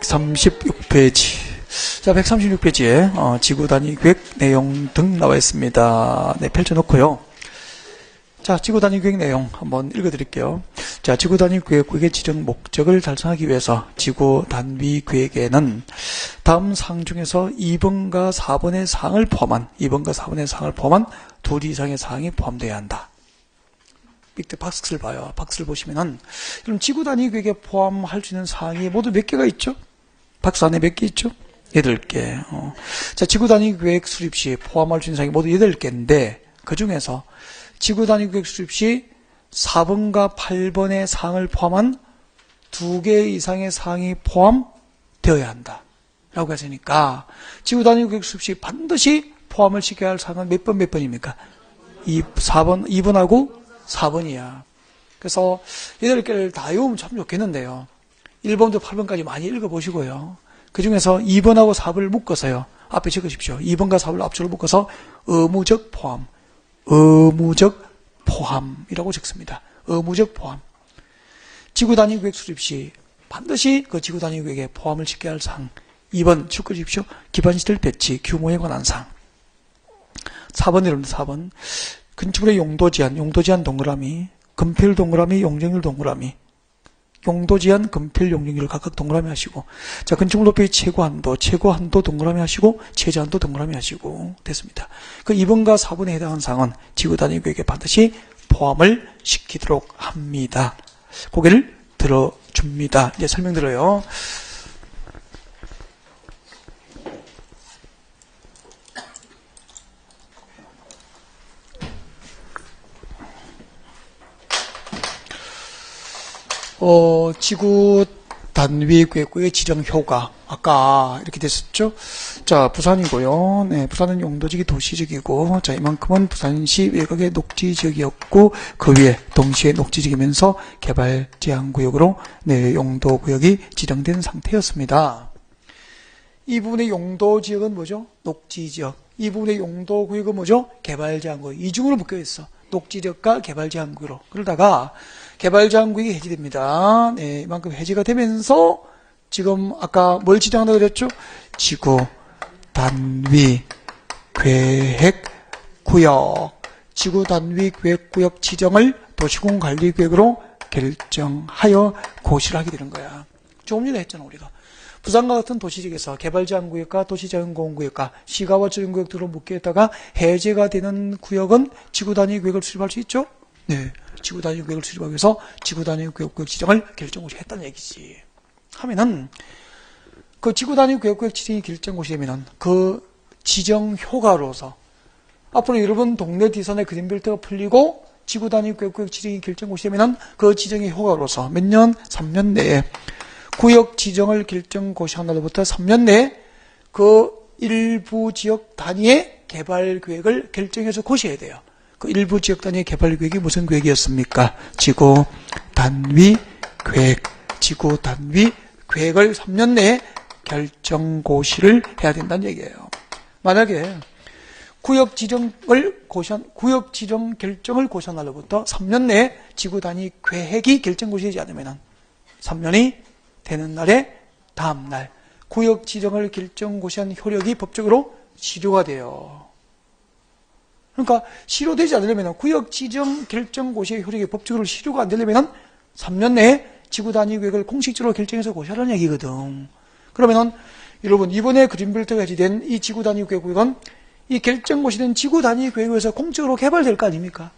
136페이지. 자, 136페이지에 지구 단위 계획 내용 등 나와 있습니다. 네, 펼쳐놓고요. 자, 지구 단위 계획 내용 한번 읽어드릴게요. 자, 지구 단위 계획의 지정 목적을 달성하기 위해서 지구 단위 계획에는 다음 사항 중에서 2번과 4번의 사항을 포함한 둘 이상의 사항이 포함되어야 한다. 밑에 박스를 봐요. 박스를 보시면은 그럼 지구 단위 계획에 포함할 수 있는 사항이 모두 몇 개가 있죠? 박스 안에 몇 개 있죠? 8개. 자, 지구 단위 계획 수립 시 포함할 수 있는 사항이 모두 8개인데 그 중에서 지구 단위 계획 수립 시 4번과 8번의 사항을 포함한 2개 이상의 사항이 포함되어야 한다. 라고 했으니까 지구 단위 계획 수립 시 반드시 포함을 시켜야 할 사항은 몇 번입니까? 2번하고 4번이야. 그래서 8개를 다 외우면 참 좋겠는데요. 1번부터 8번까지 많이 읽어보시고요. 그 중에서 2번하고 4번을 묶어서요. 앞에 적으십시오. 2번과 4번을 앞쪽으로 묶어서 의무적 포함이라고 적습니다. 의무적 포함. 지구 단위 계획 수립 시 반드시 그 지구 단위 계획에 포함을 시켜야 할 사항. 2번 축구십시오. 기반시설 배치, 규모에 관한 사항. 4번 여러분들 4번. 건축물의 용도 제한 동그라미, 건폐율 동그라미, 용적률 동그라미. 용도 제한, 건폐율, 용적률 각각 동그라미 하시고, 자, 건축물 높이 최고 한도 동그라미 하시고, 최저한도 동그라미 하시고, 됐습니다. 그 2번과 4번에 해당하는 사항은 지구 단위 계획에 반드시 포함을 시키도록 합니다. 고개를 들어줍니다. 이제 설명드려요. 지구 단위 계획구의 지정 효과. 아까 이렇게 됐었죠? 자, 부산이고요. 네, 부산은 용도지기 도시지역이고, 자, 이만큼은 부산시 외곽의 녹지지역이었고, 그 위에 동시에 녹지지역이면서 개발 제한구역으로, 네, 용도구역이 지정된 상태였습니다. 이 부분의 용도지역은 뭐죠? 녹지지역. 이 부분의 용도구역은 뭐죠? 개발 제한구역. 이중으로 묶여있어. 녹지지역과 개발 제한구역으로. 그러다가, 개발 제한구역이 해지됩니다. 네, 이만큼 해지가 되면서 지금 아까 뭘 지정한다고 그랬죠? 지구 단위 계획구역. 지구 단위 계획구역 지정을 도시공관리계획으로 결정하여 고시를 하게 되는 거야. 조금 전에 했잖아, 우리가. 부산과 같은 도시지역에서 개발 제한구역과 도시자연공원구역과 시가와 조정구역 등으로 묶여있다가 해제가 되는 구역은 지구 단위 계획을 수립할 수 있죠? 네. 지구 단위 계획을 수립하기 위해서 지구 단위 계획구역 지정을 결정고시 했다는 얘기지. 하면은, 그 지구 단위 계획구역 지정이 결정고시 되면은, 그 지정 효과로서, 앞으로 여러분 동네 뒷산의 그린벨트가 풀리고, 지구 단위 계획구역 지정이 결정고시 되면은, 그 지정의 효과로서 몇 년? 3년 내에, 구역 지정을 결정고시한 날로부터 3년 내에, 그 일부 지역 단위의 개발 계획을 결정해서 고시해야 돼요. 그 일부 지역 단위의 개발 계획이 무슨 계획이었습니까? 지구 단위 계획. 지구 단위 계획을 3년 내에 결정고시를 해야 된다는 얘기예요. 만약에 구역 지정 결정을 고시한 날로부터 3년 내에 지구 단위 계획이 결정고시되지 않으면 3년이 되는 날에 다음 날 구역 지정을 결정고시한 효력이 법적으로 실효가 돼요. 그러니까 실효되지 않으려면 구역 지정 결정고시의 효력이 법적으로 실효가 안 되려면 3년 내에 지구 단위 계획을 공식적으로 결정해서 고시하라는 얘기거든. 그러면은 여러분 이번에 그린벨트가 해제된 이 지구 단위 계획은 이 결정고시된 지구 단위 계획에서 공적으로 개발될 거 아닙니까?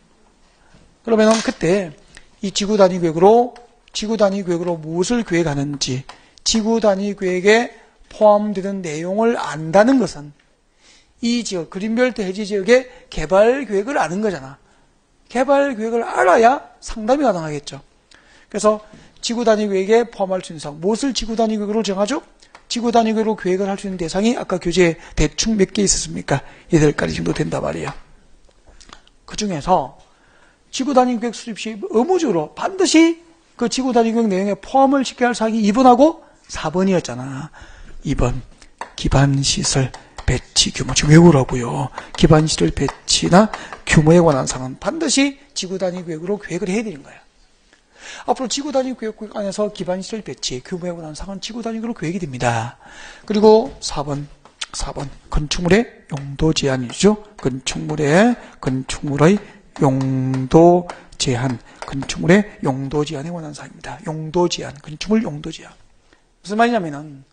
그러면은 그때 이 지구 단위 계획으로 무엇을 계획하는지 지구 단위 계획에 포함되는 내용을 안다는 것은 이 지역, 그린벨트 해제 지역의 개발 계획을 아는 거잖아. 개발 계획을 알아야 상담이 가능하겠죠. 그래서 지구 단위 계획에 포함할 수 있는 사항, 무엇을 지구 단위 계획으로 정하죠? 지구 단위 계획으로 계획을 할 수 있는 대상이 아까 교재에 대충 몇 개 있었습니까? 8가지 정도 된단 말이에요. 그 중에서 지구 단위 계획 수립 시 의무적으로 반드시 그 지구 단위 계획 내용에 포함을 시켜야 할 사항이 2번하고 4번이었잖아. 2번, 기반시설 배치 규모. 지금 외우라고요. 기반시설 배치나 규모에 관한 사항은 반드시 지구 단위 계획으로 계획을 해야 되는 거야. 앞으로 지구단위구역 안에서 기반시설 배치, 규모에 관한 사항은 지구단위구로 계획이 됩니다. 그리고 4번 건축물의 용도 제한이죠. 건축물의 용도 제한, 건축물의 용도 제한에 관한 사항입니다. 용도 제한, 건축물 용도 제한. 무슨 말이냐면은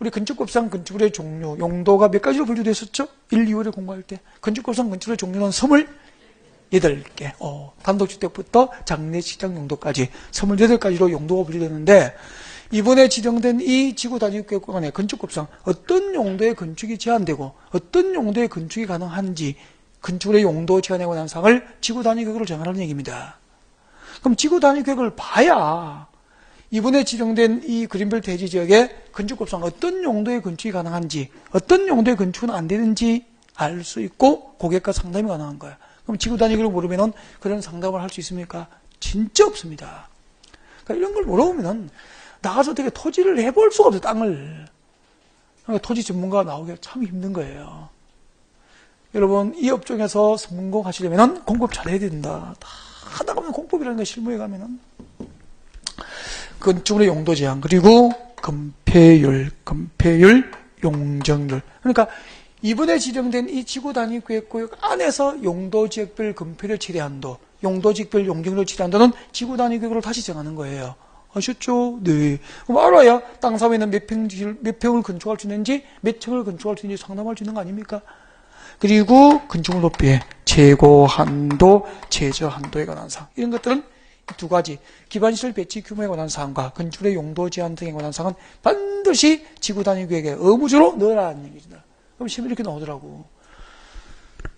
우리 건축법상 건축물의 종류, 용도가 몇 가지로 분류되어 있었죠? 1, 2월에 공부할 때. 건축법상 건축물의 종류는 28개. 단독주택부터 장례식장 용도까지 28가지로 용도가 분류되는데, 이번에 지정된 이 지구단위구역 안에 건축법상 어떤 용도의 건축이 제한되고 어떤 용도의 건축이 가능한지 건축물의 용도 제한에 관한 사항을 지구단위구역으로 정하라는 얘기입니다. 그럼 지구단위구역을 봐야 이번에 지정된 이 그린벨트 해지 지역에 건축법상 어떤 용도의 건축이 가능한지, 어떤 용도의 건축은 안 되는지 알 수 있고 고객과 상담이 가능한 거야. 그럼 지구단위구역을 모르면은 그런 상담을 할 수 있습니까? 진짜 없습니다. 그러니까 이런 걸 모르면은 나가서 어떻게 토지를 해볼 수가 없어요, 땅을. 그러니까 토지 전문가가 나오기가 참 힘든 거예요. 여러분, 이 업종에서 성공 하시려면 공법 잘해야 된다. 다 하다 보면 공법이라는 거 실무에 가면은. 건축물의 용도 제한, 그리고 건폐율, 용적률. 그러니까 이번에 지정된 이 지구단위구역 안에서 용도지역별 건폐율 최대한도, 용도지역별 용적률 최대한도는 지구단위구역으로 다시 정하는 거예요. 아셨죠? 네. 그럼 알아야 땅 사면에는 몇 평을 건축할 수 있는지, 몇 층을 건축할 수 있는지 상담할 수 있는 거 아닙니까? 그리고 건축물 높이의 최고 한도, 최저 한도에 관한 사항. 이런 것들은 두 가지, 기반시설 배치 규모에 관한 사항과 건축물의 용도 제한 등에 관한 사항은 반드시 지구단위구역에 의무적으로 넣으라는 얘기입니다. 그럼 시험에 이렇게 나오더라고.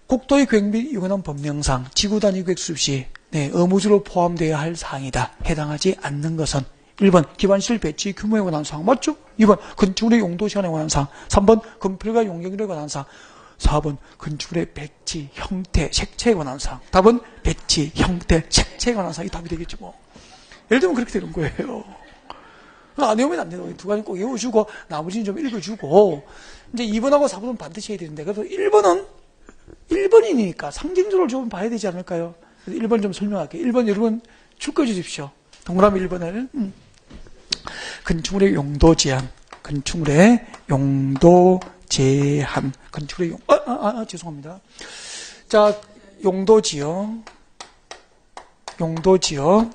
국토의 계획 및 유관한 법령상 지구단위구역 수립 시 의무적으로 포함되어야 할 사항이다. 해당하지 않는 것은 1번 기반시설 배치 규모에 관한 사항 맞죠? 2번 건축물의 용도 제한에 관한 사항, 3번 건폐율과 용적률에 관한 사항, 4번 건축물의 배치, 형태, 색채에 관한 사항. 답은 배치, 형태, 색채에 관한 사항이 답이 되겠죠 뭐. 예를 들면 그렇게 되는 거예요. 안 외우면 안 돼요. 두 가지 꼭 외워주고 나머지는 좀 읽어주고 이제 2번하고 4번은 반드시 해야 되는데, 그래서 1번이니까 상징적으로 좀 봐야 되지 않을까요? 그래서 1번 좀 설명할게요. 1번 여러분 출거해 주십시오. 동그라미 1번을. 건축물의 용도 제한, 건축물의 용도 제한, 건축물의 죄송합니다. 자, 용도지역, 용도지구,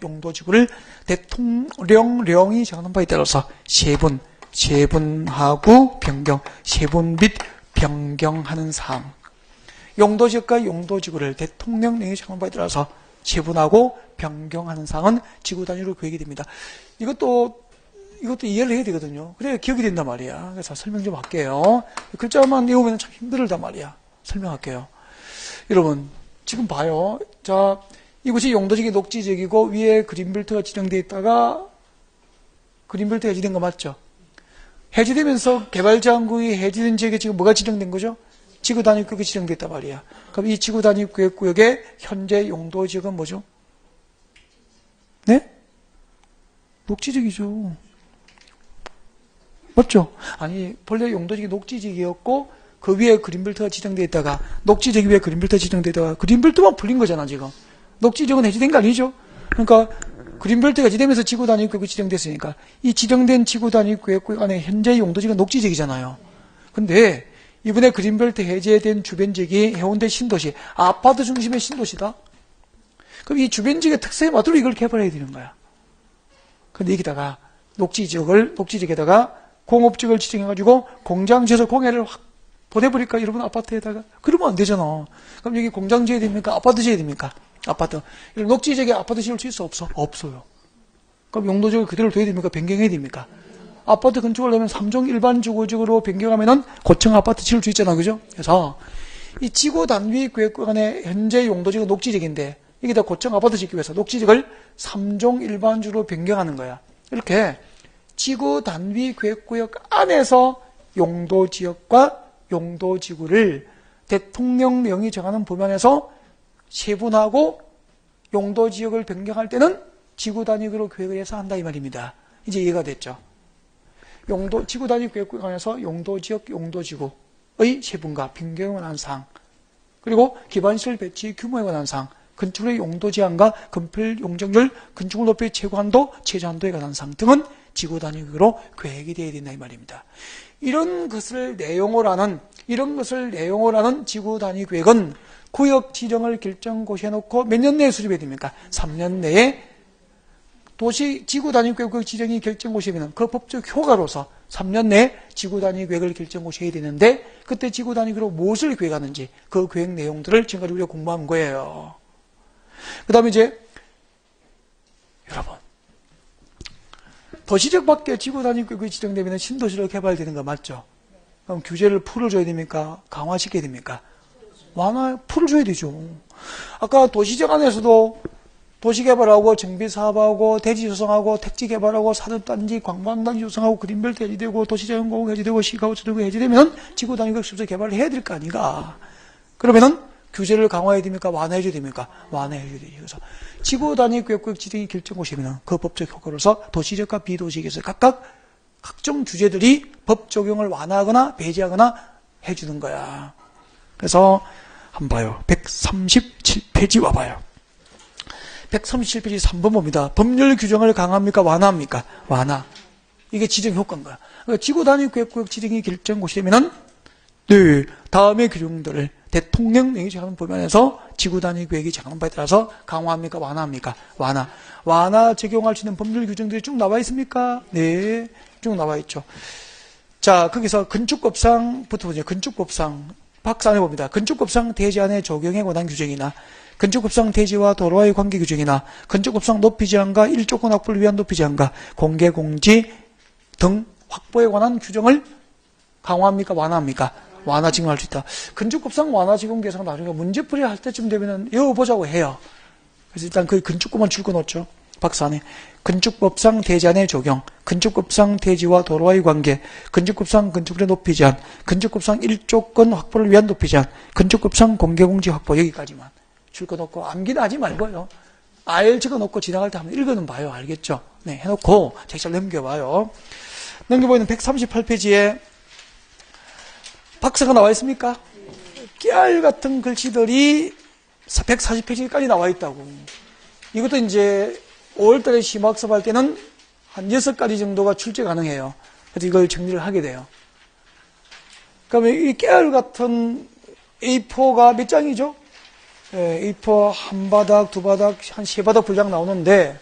용도지구를 대통령령이 정하는 바에 따라서 세분하고 세분 및 변경하는 사항. 용도지역과 용도지구를 대통령령이 정하는 바에 따라서 세분하고 변경하는 사항은 지구 단위로 계획이 됩니다. 이것도 이해를 해야 되거든요. 그래야 기억이 된단 말이야. 그래서 설명 좀 할게요. 글자만 외우면 참 힘들단 말이야. 설명할게요. 여러분, 지금 봐요. 자, 이곳이 용도지역이 녹지지역이고 위에 그린벨트가 지정되어 있다가 그린벨트 해지된 거 맞죠? 해지되면서 개발제한구역이 해지된 지역에 지금 뭐가 지정된 거죠? 지구단위구역이 지정됐단 말이야. 그럼 이 지구단위구역의 현재 용도지역은 뭐죠? 네? 녹지지역이죠. 맞죠? 아니, 본래 용도지역이 녹지지역이었고 그 위에 그린벨트가 지정되어 있다가 녹지지역 위에 그린벨트가 지정되어 있다가 그린벨트만 풀린 거잖아 지금. 녹지지역은 해지된 거 아니죠? 그러니까 그린벨트가 해지되면서 지구단위구역이 지정됐으니까 이 지정된 지구단위구역 안에 현재 용도지역은 녹지지역이잖아요. 근데 이번에 그린벨트 해제된 주변지역이 해운대 신도시, 아파트 중심의 신도시다. 그럼 이 주변지역의 특성에 맞도록 이걸 개발해야 되는 거야. 근데 여기다가 녹지지역에다가 공업지역을 지정해가지고 공장 지어서 공해를 확 보내버릴까? 여러분 아파트에다가. 그러면 안 되잖아. 그럼 여기 공장 지어야 됩니까? 아파트 지어야 됩니까? 아파트. 녹지지역에 아파트 지을 수 있어? 없어? 없어요. 그럼 용도지역을 그대로 둬야 됩니까? 변경해야 됩니까? 아파트 건축을 하면 3종 일반 주거지역으로 변경하면은 고층 아파트 지을 수 있잖아. 그죠? 그래서 이 지구 단위 구역구 간의 현재 용도지역은 녹지지역인데 여기다 고층 아파트 짓기 위해서 녹지지역을 3종 일반주로 변경하는 거야. 이렇게 지구 단위 구역구역 안에서 용도지역과 용도지구를 대통령령이 정하는 범위안에서 세분하고 용도지역을 변경할 때는 지구 단위로 계획을 해서 한다 이 말입니다. 이제 이해가 됐죠? 지구 단위 계획 안에서 용도지역, 용도지구의 세분과 변경을 한 사항. 그리고 기반시설 배치 규모에 관한 사항, 건축물의 용도 제한과 건폐 용적률, 건축물 높이 최고 한도, 최저 한도에 관한 사항 등은 지구 단위 계획으로 계획이 되어야 된다 이 말입니다. 이런 것을 내용으로 하는 지구 단위 계획은 구역 지정을 결정고시에 놓고 몇 년 내에 수립해야 됩니까? 3년 내에 도시 지구 단위 계획 지정이 결정고시면 그 법적 효과로서 3년 내에 지구 단위 계획을 결정고시해야 되는데 그때 지구 단위 계획으로 무엇을 계획하는지 그 계획 내용들을 지금까지 우리가 공부한 거예요. 그 다음에 이제 여러분 도시적 밖에 지구 단위 계획이 지정되면 신도시로 개발되는 거 맞죠? 그럼 규제를 풀어줘야 됩니까? 강화시켜야 됩니까? 풀어줘야 되죠. 아까 도시적 안에서도 도시개발하고 정비사업하고 대지 조성하고 택지 개발하고 산업단지 관광단지 조성하고 그린벨트 해지되고 도시자연공원 해지되고 시가우처되고 해지되면 지구 단위 계획 수립해서 개발을 해야 될 거 아닌가. 그러면은 규제를 강화해야 됩니까? 완화해줘야 됩니까? 완화해줘야 되죠. 그래서 지구 단위 계획 지정이 결정고시면 그 법적 효과로서 도시적과 비도시적에서 각각 각종 규제들이 법 적용을 완화하거나 배제하거나 해주는 거야. 그래서 한번 봐요. 137페이지 와봐요. 137페이지 3번 봅니다. 법률 규정을 강화합니까? 완화합니까? 완화. 이게 지정 효과인 거야. 그러니까 지구 단위 계획 지정이 결정고시되면은 네, 다음의 규정들을 대통령령이 정하는 법안에서 지구 단위 계획이 정하는 바에 따라서 강화합니까? 완화합니까? 완화. 완화 적용할 수 있는 법률 규정들이 쭉 나와 있습니까? 네, 쭉 나와 있죠. 자, 거기서 건축법상부터 보죠. 건축법상 박스 안에 봅니다. 건축법상 대지안의 적용에 관한 규정이나 건축법상 대지와 도로와의 관계 규정이나 건축법상 높이 제한과 일조권 확보를 위한 높이 제한과 공개 공지 등 확보에 관한 규정을 강화합니까? 완화합니까? 완화 적용할 수 있다. 건축법상 완화 적용 계산 나중에 문제풀이 할 때쯤 되면은 외워보자고 해요. 그래서 일단 그 건축법만 줄거놓죠. 박스 안에. 건축법상 대지안의 적용, 건축법상 대지와 도로와의 관계, 건축법상 건축물의 높이 제한, 건축법상 일조권 확보를 위한 높이 제한, 건축법상 공개공지 확보 여기까지만 줄거놓고 암기는 하지 말고요. 알 적어놓고 지나갈 때 한번 읽어는 봐요. 알겠죠? 네, 해놓고 책잘 넘겨봐요. 넘겨보이는 138페이지에 박스가 나와 있습니까? 깨알 같은 글씨들이 140페이지까지 나와 있다고. 이것도 이제 5월달에 심학습 할 때는 한 6가지 정도가 출제 가능해요. 그래서 이걸 정리를 하게 돼요. 그러면 이 깨알 같은 A4가 몇 장이죠? A4 한 바닥, 두 바닥, 한 세 바닥 분량 나오는데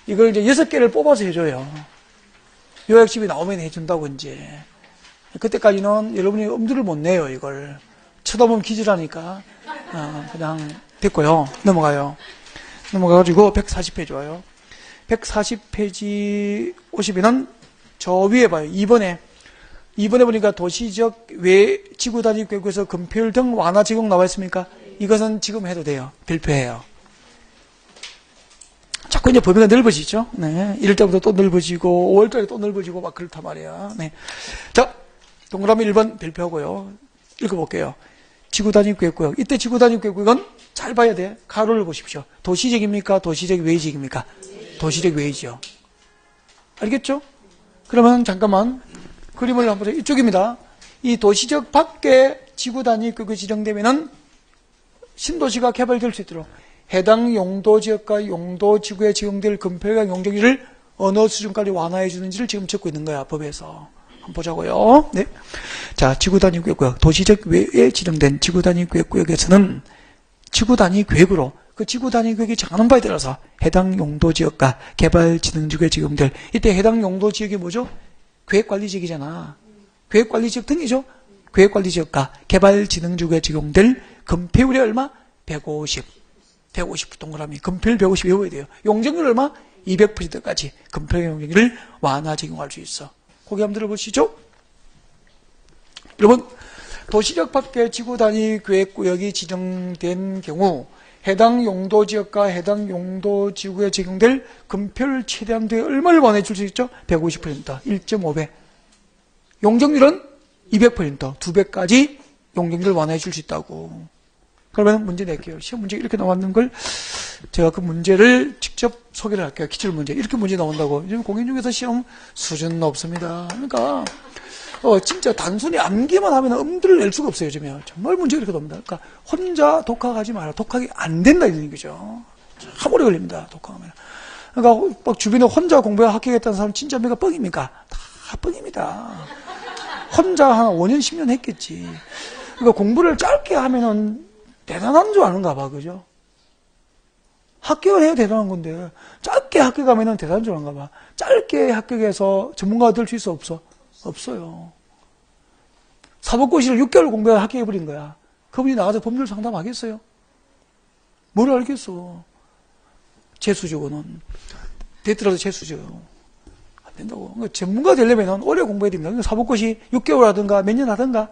이걸 이제 6개를 뽑아서 해줘요. 요약집이 나오면 해준다고 이제. 그때까지는 여러분이 엄두를 못 내요, 이걸. 쳐다보면 기절하니까. 그냥 됐고요. 넘어가요. 넘어가가지고 140페이지 와요. 140페이지 오시면은 저 위에 봐요. 2번에 보니까 도시적 지구 단위 계획에서 건폐율 등 완화 적용 나와 있습니까? 이것은 지금 해도 돼요. 별표해요. 자꾸 이제 범위가 넓어지죠. 네. 이럴 때부터 또 넓어지고 5월달에 또 넓어지고 막 그렇단 말이야. 네. 자, 동그라미 1번 별표하고요. 읽어볼게요. 지구 단위 계획구역. 이때 지구 단위 계획구역은 잘 봐야 돼. 가로를 보십시오. 도시적입니까? 도시적 외지적입니까? 도시적 외지죠. 알겠죠? 그러면 잠깐만 그림을 한번 보세요. 이쪽입니다. 이 도시적 밖에 지구 단위 계획이 지정되면은 신도시가 개발될 수 있도록 해당 용도지역과 용도지구에 적용될 건폐율과 용적률을 어느 수준까지 완화해 주는지를 지금 적고 있는 거야, 법에서. 한번 보자고요. 네. 자, 지구단위 계획구역. 도시적 외에 지정된 지구단위 계획구역에서는 지구단위 계획으로 그 지구단위 계획이 정하는 바에 따라서 해당 용도지역과 개발진흥지구에 적용될 이때 해당 용도지역이 뭐죠? 계획관리지역이잖아. 계획관리지역 등이죠? 계획관리지역과 개발진흥지구에 적용될 건폐율이 얼마? 150 동그라미. 건폐율 150 외워야 돼요. 용적률 얼마? 200%까지 건폐율 용적률을 완화 적용할 수 있어. 고개 한번 들어보시죠. 여러분, 도시적 밖에 지구 단위 계획구역이 지정된 경우 해당 용도지역과 해당 용도지구에 적용될 건폐율 최대한도에 얼마를 완화해 줄 수 있죠? 150%, 1.5배. 용적률은 200%, 2배까지 용적률을 완화해 줄 수 있다고. 그러면 문제 낼게요. 시험 문제 이렇게 나왔는 걸 제가 그 문제를 직접 소개를 할게요. 기출 문제. 이렇게 문제 나온다고. 요즘 공인 중개사 시험 수준은 없습니다. 그러니까 진짜 단순히 암기만 하면 엄두를 낼 수가 없어요. 요즘에. 정말 문제가 이렇게 나옵니다. 그러니까 혼자 독학하지 마라. 독학이 안 된다 이런 얘기죠. 참 오래 걸립니다. 독학하면. 그러니까 막 주변에 혼자 공부해 합격했다는 사람 진짜 몇가 뻥입니까? 다 뻥입니다. 혼자 한 5년, 10년 했겠지. 그러니까 공부를 짧게 하면은 대단한 줄 아는가 봐, 그죠? 합격을 해야 대단한 건데, 짧게 합격하면은 대단한 줄 아는가 봐. 짧게 합격해서 전문가가 될 수 있어, 없어? 없어요. 사법고시를 6개월 공부해 합격해버린 거야. 그분이 나가서 법률 상담하겠어요? 뭘 알겠어? 재수직원은. 됐더라도 재수죠. 안 된다고. 그러니까 전문가 되려면 오래 공부해야 됩니다. 그러니까 사법고시 6개월 하든가 몇 년 하든가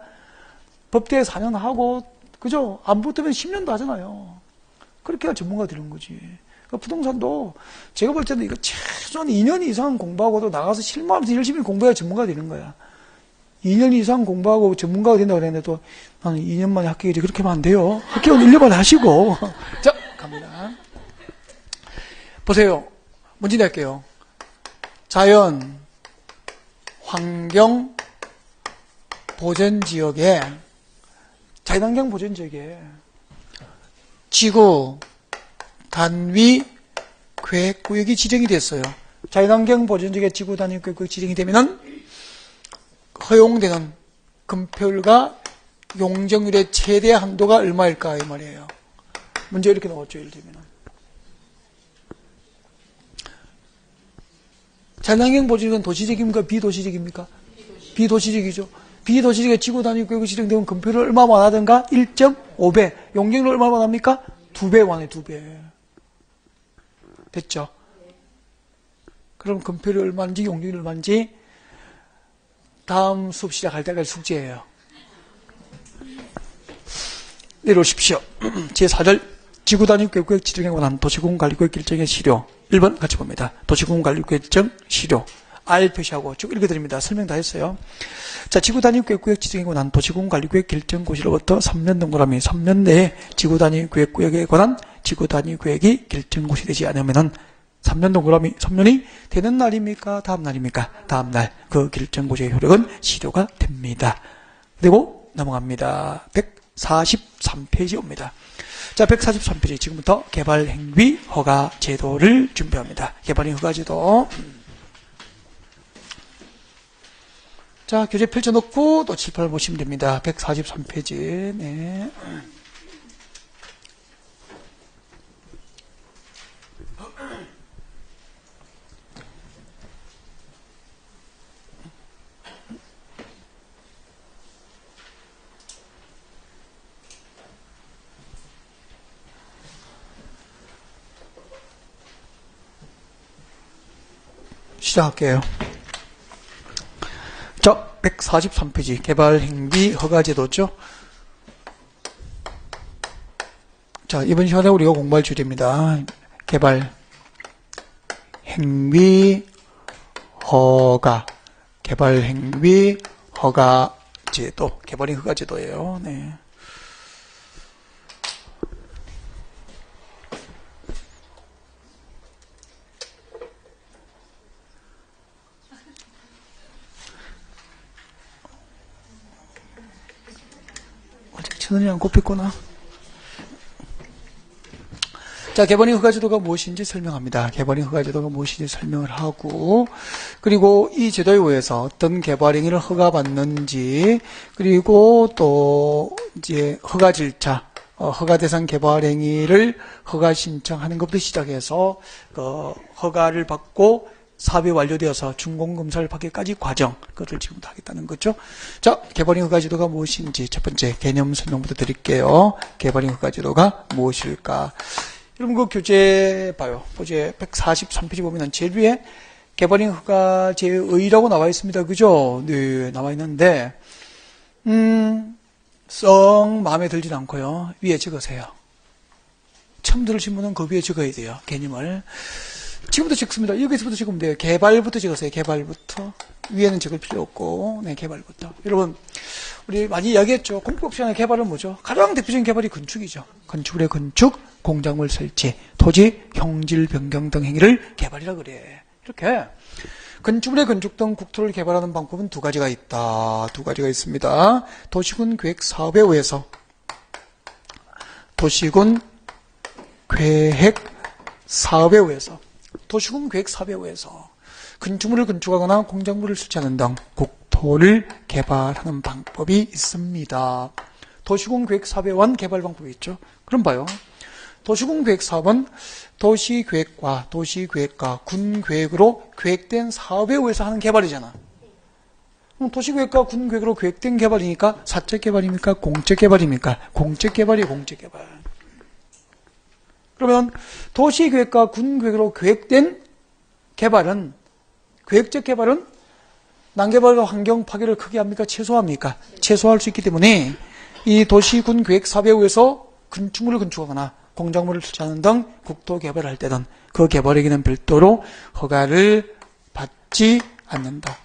법대 4년 하고, 그죠? 안 붙으면 10년도 하잖아요. 그렇게 해야 전문가 되는 거지. 그러니까 부동산도 제가 볼 때는 이거 최소한 2년 이상 공부하고도 나가서 실무하면서 열심히 공부해야 전문가 되는 거야. 2년 이상 공부하고 전문가가 된다고 그랬는데 또 나는 2년 만에 합격이지. 그렇게 하면 안 돼요. 합격은 1년 만에 하시고. 자, 갑니다. 보세요. 문제 낼게요. 자연, 환경, 보전지역에 자연환경 보전지역에 지구, 단위, 계획구역이 지정이 됐어요. 자연환경 보전지역에 지구, 단위, 계획구역이 지정이 되면은 허용되는 금표율과 용적률의 최대 한도가 얼마일까 이 말이에요. 문제 이렇게 나왔죠. 예를 들면은 자연환경 보전지역은 도시적입니까? 비도시적입니까? 비도시적이죠. 비도시적에 지구 단위 구역이 지정되면 금표를 얼마 완화하든가 1.5배. 용적률 얼마 완화합니까? 2배 완화해, 2배. 됐죠? 그럼 금표를 얼마인지 용적률 얼마인지 다음 수업 시작할 때까지 숙제예요. 내려오십시오. 제4절 지구 단위 구역 지정에 관한 도시공원 관리구역 결정의 시료. 1번 같이 봅니다. 도시공원 관리구역 결정 시료. R 표시하고 쭉 읽어드립니다. 설명 다 했어요. 자, 지구 단위 구역 지정에 관한 도시공원 관리구역 결정고시로부터 3년 동그라미 3년 내에 지구 단위 구역에 관한 지구 단위 구역이 결정고시 되지 않으면은 3년 동그라미 3년이 되는 날입니까? 다음 날입니까? 다음 날. 그 결정고시의 효력은 시효가 됩니다. 그리고 넘어갑니다. 143페이지 옵니다. 자, 143페이지 지금부터 개발행위 허가 제도를 준비합니다. 개발행위 허가 제도. 자, 교재 펼쳐놓고 또 칠판을 보시면 됩니다. 143페이지. 네. 시작할게요. 자, 143페이지 개발행위 허가제도죠. 자, 이번 시간에 우리가 공부할 주제입니다. 개발행위 허가, 개발행위 허가제도, 개발행위 허가제도예요. 네. 천원이 안 꼽혔구나. 자, 개발행위 허가제도가 무엇인지 설명합니다. 개발행위 허가제도가 무엇인지 설명을 하고, 그리고 이 제도에 의해서 어떤 개발행위를 허가받는지, 그리고 또 이제 허가 절차, 허가 대상 개발행위를 허가 신청하는 것부터 시작해서 허가를 받고 사업이 완료되어서 준공검사를 받기까지 과정, 그것을 지금부터 하겠다는 거죠. 자, 개발행위 허가제도가 무엇인지 첫 번째 개념 설명부터 드릴게요. 개발행위 허가제도가 무엇일까? 여러분 그 교재 봐요. 교재 143페이지 보면은 제일 위에 개발행위 허가제의라고 나와 있습니다. 그죠? 네, 나와 있는데 썩 마음에 들진 않고요. 위에 적으세요. 처음 들으신 분은 그 위에 적어야 돼요. 개념을. 지금부터 적습니다. 여기서부터 적으면 돼요. 개발부터 적으세요. 개발부터. 위에는 적을 필요 없고, 네, 개발부터. 여러분, 우리 많이 이야기했죠. 공법 시간에 개발은 뭐죠? 가장 대표적인 개발이 건축이죠. 건축물의 건축, 공작물 설치, 토지, 형질 변경 등 행위를 개발이라 그래. 이렇게. 건축물의 건축 등 국토를 개발하는 방법은 두 가지가 있다. 두 가지가 있습니다. 도시군 계획 사업에 의해서. 도시군 계획 사업에 의해서. 도시군 계획 사업에 의해서. 건축물을 건축하거나 공작물을 설치하는 등 국토를 개발하는 방법이 있습니다. 도시군 계획 사업에 의한 개발 방법이 있죠. 그럼 봐요. 도시군 계획 사업은 도시계획과 군계획으로 계획된 사업에 의해서 하는 개발이잖아. 그럼 도시계획과 군계획으로 계획된 개발이니까 사적 개발입니까? 공적 개발입니까? 공적 개발이에요, 공적 개발. 그러면 도시계획과 군계획으로 계획된 개발은, 계획적 개발은 난개발과 환경 파괴를 크게 합니까? 최소화합니까? 최소화할 수 있기 때문에 이 도시군 계획 사업에 의해서 건축물을 건축하거나 공작물을 설치하는 등 국토 개발을 할 때는 그 개발에게는 별도로 허가를 받지 않는다.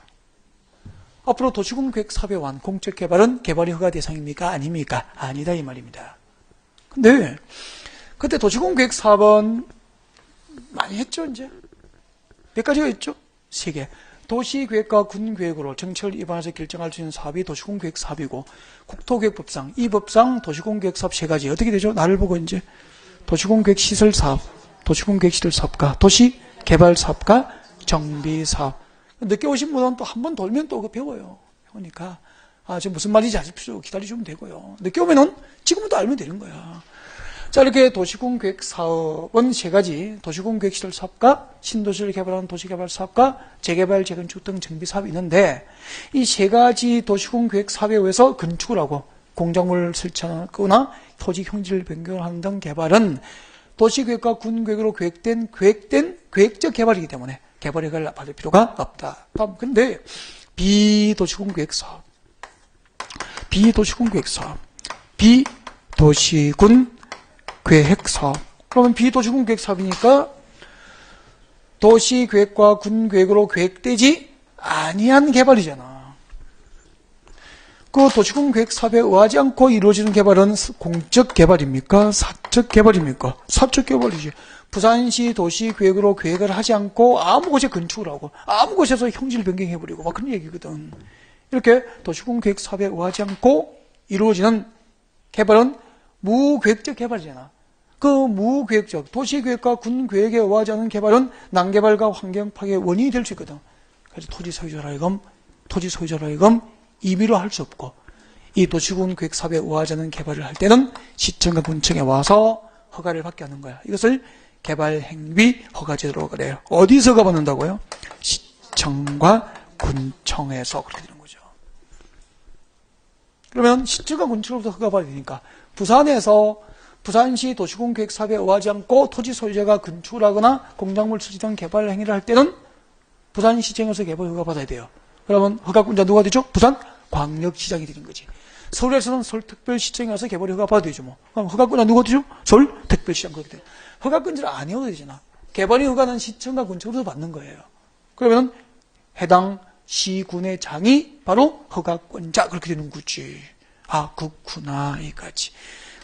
앞으로 도시군 계획 사업에 의한 공적 개발은 개발이 허가 대상입니까? 아닙니까? 아니다 이 말입니다. 근데 그때 도시군 계획 사업은 많이 했죠. 이제 몇 가지가 있죠? 3개. 도시계획과 군계획으로 정책을 입안해서 결정할 수 있는 사업이 도시군계획 사업이고, 국토계획법상, 이 법상 도시군계획 사업 3가지. 어떻게 되죠? 나를 보고 이제 도시군계획 시설 사업, 도시군계획 시설 사업과 도시개발 사업과 정비 사업. 늦게 오신 분은 또 한 번 돌면 또 그거 배워요. 배우니까 지금 무슨 말인지 아실 필요 기다리시면 되고요. 늦게 오면은 지금부터 알면 되는 거야. 자, 이렇게 도시군계획 사업은 3가지, 도시군계획 시설 사업과 신도시를 개발하는 도시개발 사업과 재개발, 재건축 등 정비 사업이 있는데, 이 3가지 도시군계획 사업에 의해서 건축을 하고 공작물을 설치하거나 토지 형질 변경을 하는 등 개발은 도시계획과 군계획으로 계획된 계획적 개발이기 때문에 개발 허가를 받을 필요가 없다. 다음, 근데 비도시군계획 사업, 비도시군 계획 사업. 그러면 비도시군 계획 사업이니까 도시계획과 군계획으로 계획되지 아니한 개발이잖아. 그 도시군 계획 사업에 의하지 않고 이루어지는 개발은 공적 개발입니까? 사적 개발입니까? 사적 개발이지. 부산시 도시계획으로 계획을 하지 않고 아무 곳에 건축을 하고 아무 곳에서 형질 변경해버리고 막 그런 얘기거든. 이렇게 도시군 계획 사업에 의하지 않고 이루어지는 개발은 무계획적 개발이잖아. 그 무계획적, 도시계획과 군계획에 의하지 않은 개발은 난개발과 환경 파괴의 원인이 될 수 있거든. 그래서 토지 소유자로 하여금 임의로 할 수 없고, 이 도시군 계획 사업에 의하지 않은 개발을 할 때는 시청과 군청에 와서 허가를 받게 하는 거야. 이것을 개발행위 허가제도라고 그래요. 어디서 허가 받는다고요? 시청과 군청에서. 그렇게 되는 거죠. 그러면 시청과 군청으로부터 허가 받아야 되니까 부산에서 부산시 도시군 계획 사업에 의하지 않고 토지 소유자가 건축을 하거나 공작물 설치 등 개발 행위를 할 때는 부산시청에서 개발 허가 받아야 돼요. 그러면 허가권자 누가 되죠? 부산광역시장이 되는 거지. 서울에서는 서울특별시청에 가서 개발 허가 받아야 되죠. 뭐. 그럼 허가권자 누가 되죠? 서울특별시장. 그렇게 돼. 허가권자를 아니어도 되잖아. 개발이 허가는 시청과 군청으로서 받는 거예요. 그러면 해당 시군의 장이 바로 허가권자. 그렇게 되는 거지. 아, 그렇구나. 여기까지.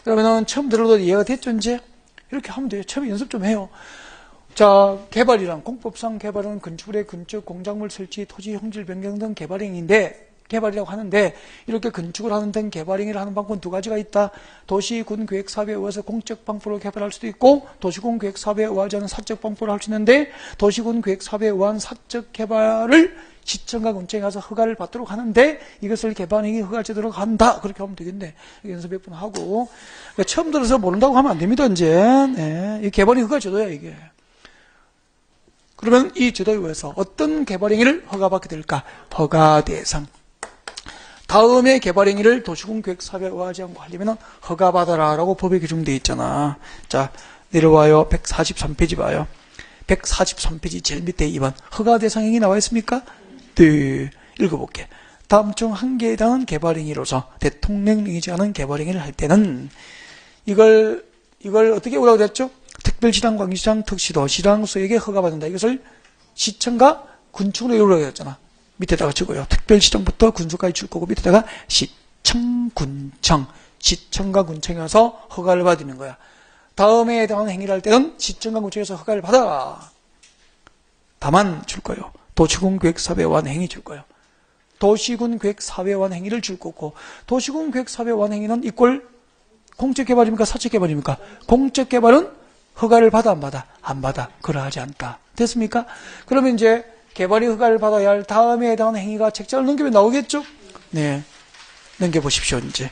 그러면은 처음 들어도 이해가 됐죠, 이제? 이렇게 하면 돼요. 처음에 연습 좀 해요. 자, 개발이란, 공법상 개발은 건축물의 건축, 공작물 설치, 토지 형질 변경 등 개발행위인데, 개발이라고 하는데, 이렇게 건축을 하는 등 개발행위를 하는 방법은 2가지가 있다. 도시군 계획 사업에 의해서 공적 방법으로 개발할 수도 있고, 도시군 계획 사업에 의하지 않은 사적 방법으로 할 수 있는데, 도시군 계획 사업에 의한 사적 개발을 시청과 군청에 가서 허가를 받도록 하는데, 이것을 개발행위 허가제도로 한다. 그렇게 하면 되겠네. 연습 몇 번 하고. 그러니까 처음 들어서 모른다고 하면 안 됩니다, 이제. 네. 이 개발행위 허가제도야, 이게. 그러면 이 제도에 의해서 어떤 개발행위를 허가받게 될까? 허가 대상. 다음에 개발행위를 도시군 계획 사업에 의하지 않고 하려면 허가받아라 라고 법에 규정되어 있잖아. 자, 내려와요. 143페이지 봐요. 143페이지 제일 밑에 2번. 허가 대상행위 나와 있습니까? 네. 읽어볼게. 다음 중 한 개에 해당하는 개발행위로서 대통령령이지 않은 개발행위를 할 때는 이걸 어떻게 오라고 됐죠? 특별시장, 광역시장, 특시도, 시장소에게 허가받는다. 이것을 시청과 군청으로 이루어졌잖아. 밑에다가 적어요. 특별시장부터 군수까지 줄 거고 밑에다가 시청, 군청, 시청과 군청에 와서 허가를 받는 거야. 다음에 해당하는 행위를 할 때는 시청과 군청에서 허가를 받아라. 다만 줄 거예요. 도시군 계획사업의 행위 줄 거예요. 도시군 계획사업의 행위를 줄 거고, 도시군 계획사업의 행위는 이꼴 공적개발입니까? 사적개발입니까? 공적개발은 허가를 받아 안 받아? 안 받아. 그러하지 않다. 됐습니까? 그러면 이제 개발이 허가를 받아야 할 다음에 해당하는 행위가 책자를 넘기면 나오겠죠? 네. 넘겨보십시오, 이제.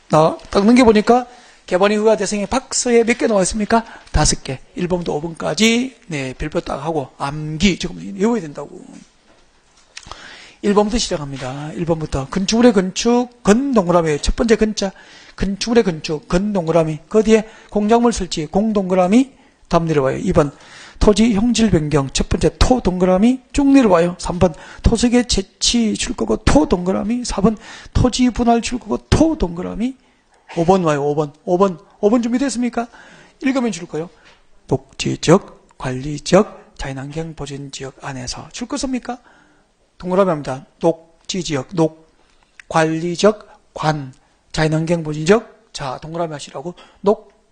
딱 넘겨보니까 개발이 허가 대상의 박스에 몇 개 나와 있습니까? 5개. 1번부터 5번까지, 네, 별표 딱 하고, 암기, 지금 외워야 된다고. 1번부터 시작합니다. 1번부터. 건축물의 건축, 건동그라미. 첫 번째 건자. 건축물의 건축, 건동그라미. 그 뒤에 공작물 설치, 공동그라미. 다음 내려와요. 2번. 토지 형질 변경. 첫 번째 토 동그라미 쭉 내려와요. 3번. 토석의 채취 줄 거고 토 동그라미. 4번. 토지 분할 줄 거고 토 동그라미. 5번 와요. 5번 준비됐습니까? 읽으면 줄 거예요. 녹지적, 관리적, 자연환경 보전지역 안에서 줄 것입니까? 동그라미 합니다. 녹지지역, 관리적, 관, 자연환경 보전지역, 자, 동그라미 하시라고.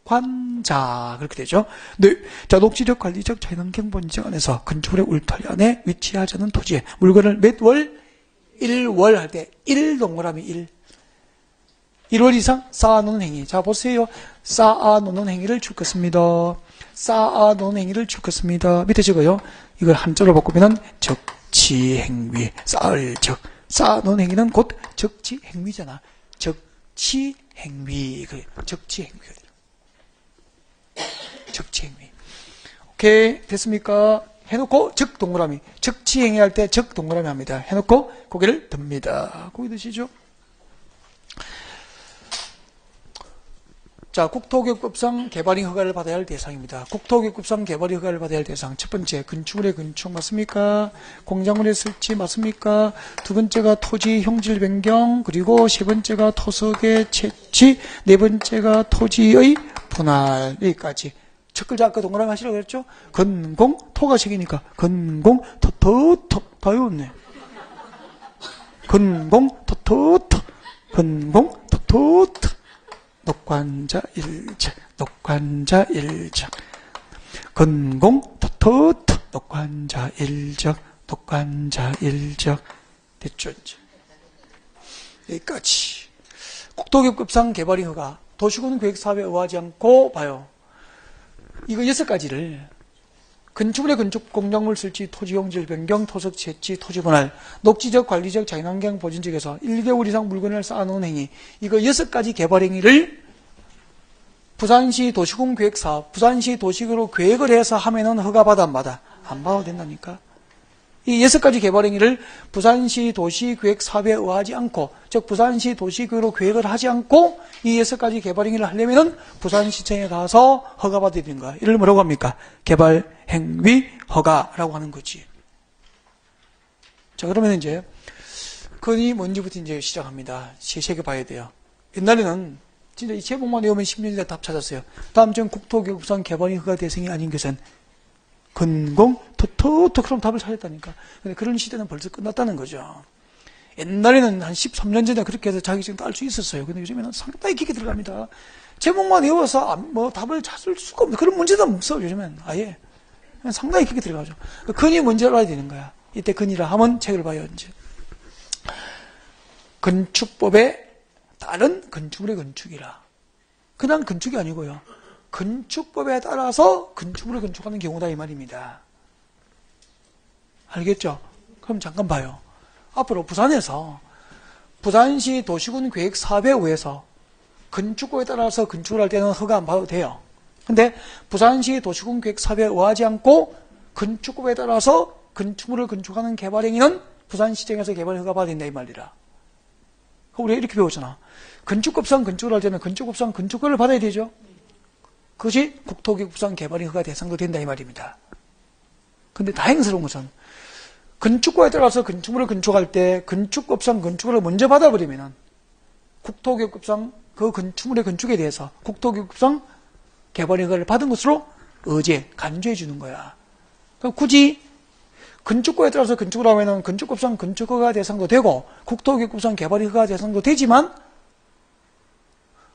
관자 그렇게 되죠. 네. 자, 녹지적, 관리적, 자연환경 보전지역 안에서 건축물의 울타리 안에 위치하지 않은 토지에 물건을 몇 월? 1월 할 때 1 동그라미 1. 1월 이상 쌓아놓는 행위. 자, 보세요. 쌓아놓는 행위를 줄 것입니다. 쌓아놓는 행위를 줄 것입니다. 밑에 적어요. 이걸 한자로 바꾸면 적치행위. 쌓을 적. 쌓아놓는 행위는 곧 적치행위잖아. 적치행위. 적치행위. 적치행위. 오케이. 됐습니까? 해놓고 적 동그라미. 적치행위 할 때 적 동그라미 합니다. 해놓고 고개를 듭니다. 고개 드시죠. 자, 국토교육법상 개발이 허가를 받아야 할 대상입니다. 국토교육법상 개발이 허가를 받아야 할 대상. 첫 번째, 건축물의 건축 맞습니까? 공작물의 설치 맞습니까? 두 번째가 토지 형질 변경, 그리고 세 번째가 토석의 채취, 네 번째가 토지의 분할. 여기까지. 첫 글자 아까 동그라미 하시라고 그랬죠? 건공, 토가 책이니까 건공, 토토토. 다 외웠네. 건공, 토토토. 건공, 토토토. 녹관자 일적, 녹관자 일적, 건공, 토토토, 녹관자 일적, 녹관자 일적. 됐죠, 이제. 여기까지. 국토교육법상 개발이 허가, 도시군 계획사업에 의하지 않고 봐요. 이거 6가지를 건축물의 건축, 공작물 설치, 토지 용질 변경, 토석 채취, 토지 분할, 녹지적, 관리적, 자연환경 보전지역에서 1개월 이상 물건을 쌓아놓은 행위. 이거 6가지 개발 행위를 부산시 도시군 계획사업, 부산시 도시구로 계획을 해서 하면은 허가받아 안 받아? 안 받아도 된다니까. 이 6가지 개발 행위를 부산시 도시계획사업에 의하지 않고, 즉 부산시 도시구로 계획을 하지 않고 이 6가지 개발 행위를 하려면은 부산시청에 가서 허가받아야 되는 거야. 이를 뭐라고 합니까? 개발 행위 허가라고 하는 거지. 자, 그러면 이제 건이 뭔지부터 이제 시작합니다. 세세하게 봐야 돼요. 옛날에는 진짜 이 제목만 외우면 10년 전에 답 찾았어요. 다음 중 국토교육상 개발이 허가 대상이 아닌 것은 건공, 토토토 그럼 답을 찾았다니까. 근데 그런 시대는 벌써 끝났다는 거죠. 옛날에는 한 13년 전에 그렇게 해서 자격증 딸 수 있었어요. 근데 요즘에는 상당히 깊게 들어갑니다. 제목만 외워서 뭐 답을 찾을 수가 없는 그런 문제도 없어. 요즘엔 아예 상당히 깊게 들어가죠. 근이 뭔지 알아야 되는 거야. 이때 근이라 하면 책을 봐요. 이제 건축법에 따른 건축물의 건축이라. 그냥 건축이 아니고요. 건축법에 따라서 건축물을 건축하는 경우다 이 말입니다. 알겠죠? 그럼 잠깐 봐요. 앞으로 부산에서 부산시 도시군 계획 사업에 의해서 건축법에 따라서 건축을 할 때는 허가 안 받아도 돼요. 근데 부산시 도시군 계획 사업에 의하지 않고 건축법에 따라서 건축물을 건축하는 개발 행위는 부산시청에서 개발 허가 받아야 된다 이 말이라. 우리가 이렇게 배웠잖아. 건축법상 건축을 할 때는 건축법상 건축권을 받아야 되죠. 그것이 국토교육법상 개발이 허가 대상도 된다 이 말입니다. 근데 다행스러운 것은 건축법에 따라서 건축물을 건축할 때 건축법상 건축을 먼저 받아버리면은 국토교육법상 그 건축물의 건축에 대해서 국토교육법상 개발 허가를 받은 것으로 의제, 간주해 주는 거야. 그러니까 굳이 건축구에 따라서 건축을 하면은 건축법상 건축허가 대상도 되고 국토교육법상 개발허가 대상도 되지만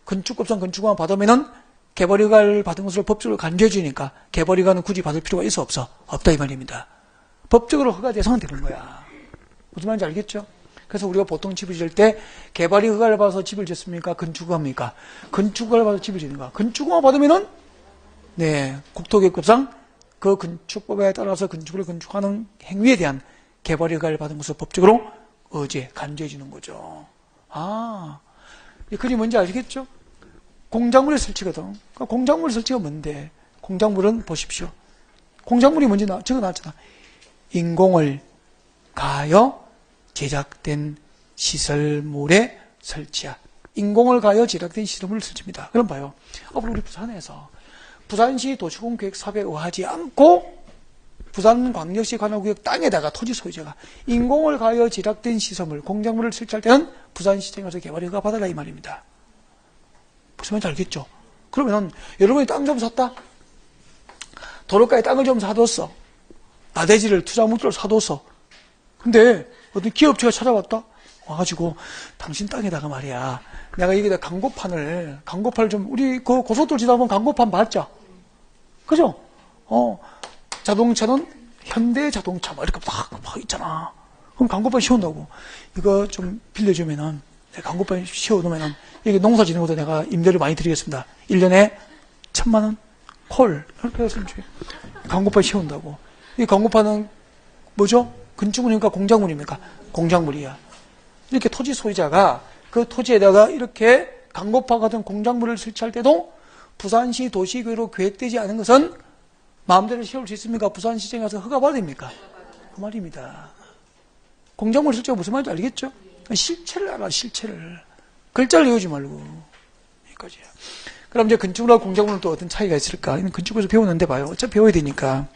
건축법상 건축허가 받으면은 개발허가를 받은 것을 법적으로 간주해 주니까 개발허가는 굳이 받을 필요가 있어 없어? 없다 이 말입니다. 법적으로 허가 대상은 되는 거야. 무슨 말인지 알겠죠? 그래서 우리가 보통 집을 지을 때 개발이 허가를 받아서 집을 짓습니까? 건축허가입니까? 건축허가를 받아서 집을 짓는가? 건축허가 받으면은 네, 국토교육법상 그 건축법에 따라서 건축을 건축하는 행위에 대한 개발이 허가를 받은 것을 법적으로 의제, 간주해 주는 거죠. 아, 이 글이 뭔지 아시겠죠? 공작물의 설치거든. 그러니까 공작물 설치가 뭔데? 공작물은 보십시오. 공작물이 뭔지 적어놨잖아. 인공을 가하여 제작된 시설물의 설치야. 인공을 가하여 제작된 시설물을 설치입니다. 그럼 봐요. 앞으로 우리 부산에서 부산시 도시공계획 사업에 의하지 않고 부산광역시 관할구역 땅에다가 토지 소유자가 인공을 가하여 제작된 시설물, 공작물을 설치할 때는 부산시청에서 개발 허가 받아라 이 말입니다. 무슨 말인지 알겠죠? 그러면 여러분이 땅 좀 샀다? 도로가에 땅을 좀 사뒀어. 나대지를 투자 목적으로 사뒀어. 근데 어떤 기업체가 찾아왔다? 와가지고 당신 땅에다가 말이야. 내가 여기다 광고판을 좀 우리 그 고속도로 지다 보면 광고판 봤죠? 그죠? 자동차는 현대자동차 막 이렇게 막 있잖아. 그럼 광고판 씌운다고. 이거 좀 빌려주면은 내가 광고판 씌워놓으면은 여기 농사 짓는 것도 내가 임대료 많이 드리겠습니다. 1년에 1,000만 원? 콜. 이렇게 해서 광고판 씌운다고. 이 광고판은 뭐죠? 건축물입니까? 공작물입니까? 공작물이야. 이렇게 토지 소유자가 그 토지에다가 이렇게 광고판 같은 공작물을 설치할 때도 부산시 도시계획으로 계획되지 않은 것은 마음대로 세울 수 있습니까? 부산시청에 가서 허가받습니까? 그 말입니다. 공작물 설치가 무슨 말인지 알겠죠? 실체를 알아, 실체를. 글자를 외우지 말고. 여기까지야. 그럼 이제 건축물하고 공작물은 또 어떤 차이가 있을까? 이건 건축물에서 배우는데 봐요. 어차피 배워야 되니까.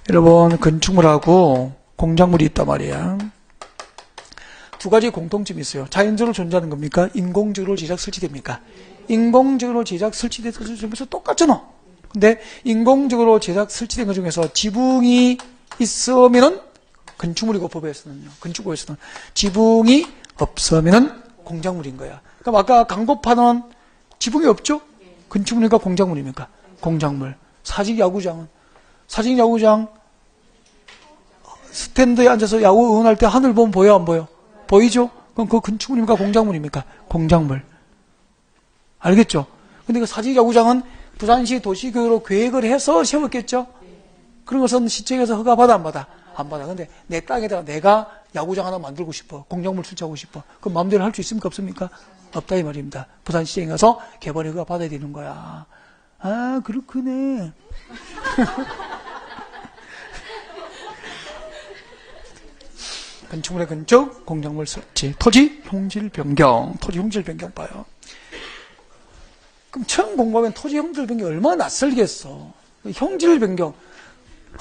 여러분, 건축물하고 공작물이 있단 말이야. 두 가지 공통점이 있어요. 자연적으로 존재하는 겁니까? 인공적으로 제작 설치됩니까? 인공적으로 제작 설치돼서 똑같잖아. 근데 인공적으로 제작 설치된 것 중에서 지붕이 있으면은 건축물이고 법에서는요. 건축법에서는 지붕이 없으면은 공작물인 거야. 그럼 아까 광고판은 지붕이 없죠? 건축물입니까? 공작물입니까? 공작물. 사직 야구장 스탠드에 앉아서 야구 응원할 때 하늘 보면 보여 안 보여? 보이죠? 그럼 그거 건축물입니까? 공작물입니까? 공작물. 알겠죠? 근데 그 사직 야구장은 부산시 도시교육으로 계획을 해서 세웠겠죠? 그런 것은 시청에서 허가받아 안 받아? 안 받아. 근데 내 땅에다가 내가 야구장 하나 만들고 싶어. 공작물 설치하고 싶어. 그럼 마음대로 할 수 있습니까? 없습니까? 없다 이 말입니다. 부산시청에 가서 개발 허가 받아야 되는 거야. 아, 그렇구네. 건축물의 건축, 공작물 설치, 토지 형질 변경, 토지 형질 변경 봐요. 그럼 처음 공부하면 토지 형질 변경이 얼마나 낯설겠어. 형질 변경,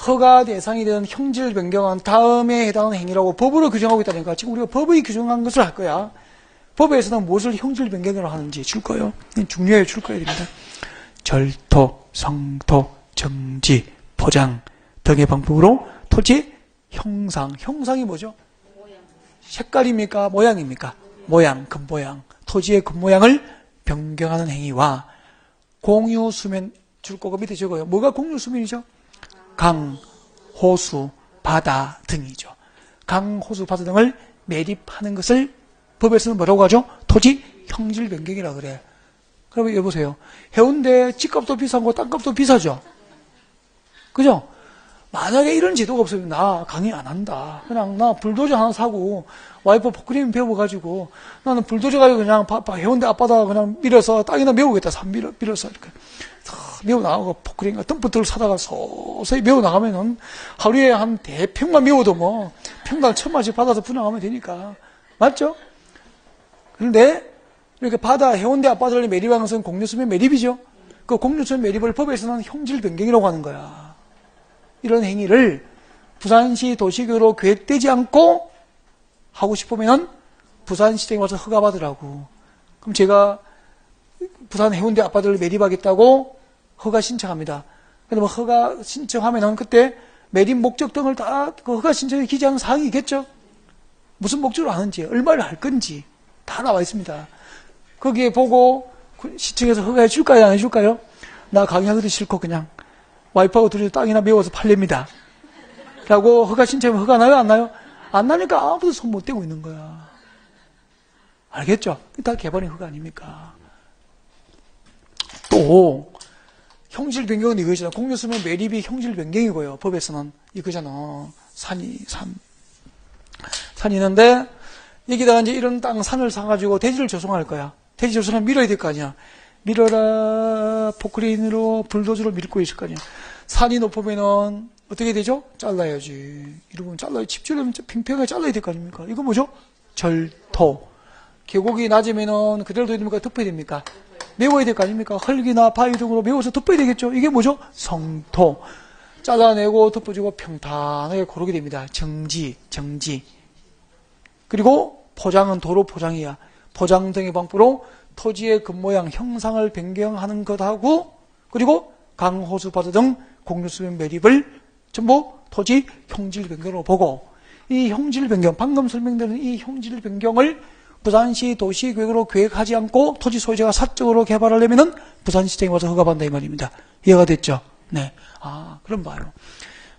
허가 대상이 되는 형질 변경은 다음에 해당하는 행위라고 법으로 규정하고 있다니까. 지금 우리가 법의 규정한 것을 할 거야. 법에서는 무엇을 형질 변경으로 하는지 줄 거예요. 중요해요. 줄 거야 됩니다. 절토, 성토, 정지, 포장 등의 방법으로 토지 형상, 형상이 뭐죠? 색깔입니까? 모양입니까? 모양, 겉모양. 토지의 겉모양을 변경하는 행위와 공유수면 줄 거고 밑에 적어요. 뭐가 공유수면이죠? 강, 호수, 바다 등이죠. 강, 호수, 바다 등을 매립하는 것을 법에서는 뭐라고 하죠? 토지 형질 변경이라고 그래. 그러면 여보세요. 해운대 집값도 비싸고 땅값도 비싸죠? 그죠? 만약에 이런 제도가 없으면 나 강의 안 한다. 그냥 나 불도저 하나 사고 와이프 포크레인 배워가지고 나는 불도저 가지고 그냥 해운대 앞바다 그냥 밀어서 땅에다 메우겠다. 산 밀어서 이렇게 메워 나가고 포크레인과 덤프트를 사다가 서서히 메워 나가면은 하루에 한 대평만 메워도 뭐 평당 1,000만씩 받아서 분양하면 되니까. 맞죠? 그런데 이렇게 바다 해운대 앞바다를 매립하는 것은 공유수면 매립이죠. 그 공유수면 매립을 법에서는 형질 변경이라고 하는 거야. 이런 행위를 부산시 도시교로 계획되지 않고 하고 싶으면 부산시청에 와서 허가받으라고. 그럼 제가 부산 해운대 앞바다를 매립하겠다고 허가 신청합니다. 그러면 허가 신청하면은 그때 매립 목적 등을 다 그 허가 신청에 기재하는 사항이 있겠죠? 무슨 목적으로 하는지, 얼마를 할 건지 다 나와 있습니다. 거기에 보고 시청에서 허가해 줄까요? 안 해줄까요? 나 강의하기도 싫고 그냥 와이프하고 둘이 땅이나 메워서 팔렵니다. 라고 허가 신청하면 허가 나요? 안 나요? 안 나니까 아무도 손 못 대고 있는 거야. 알겠죠? 다 개발의 허가 아닙니까? 또 형질 변경은 이거잖아. 공유 쓰면 매립이 형질 변경이고요. 법에서는 이거잖아. 산이 있는데 여기다가 이제 이런 땅 산을 사가지고 대지를 조성할 거야. 대지 조성을 밀어야 될 거 아니야. 밀어라 포크레인으로 불도저로 밀고 있을 거 아니야. 산이 높으면은 어떻게 되죠? 잘라야지. 이러면 잘라야 집주려면 팽팽하게 잘라야 될 거 아닙니까? 이거 뭐죠? 절토. 계곡이 낮으면은 그대로 둬야 됩니까? 덮어야 됩니까? 메워야 될 거 아닙니까? 흙이나 바위 등으로 메워서 덮어야 되겠죠? 이게 뭐죠? 성토. 잘라내고 덮어주고 평탄하게 고르게 됩니다. 정지. 그리고 포장은 도로 포장이야. 포장 등의 방법으로 토지의 겉모양, 형상을 변경하는 것하고 그리고 강, 호수, 바다 등 공유수면 매립을 전부 토지 형질 변경으로 보고 이 형질 변경, 방금 설명드린 이 형질 변경을 부산시 도시계획으로 계획하지 않고 토지 소유자가 사적으로 개발하려면은 부산시청에 와서 허가받는다 이 말입니다. 이해가 됐죠? 네. 그럼 봐요.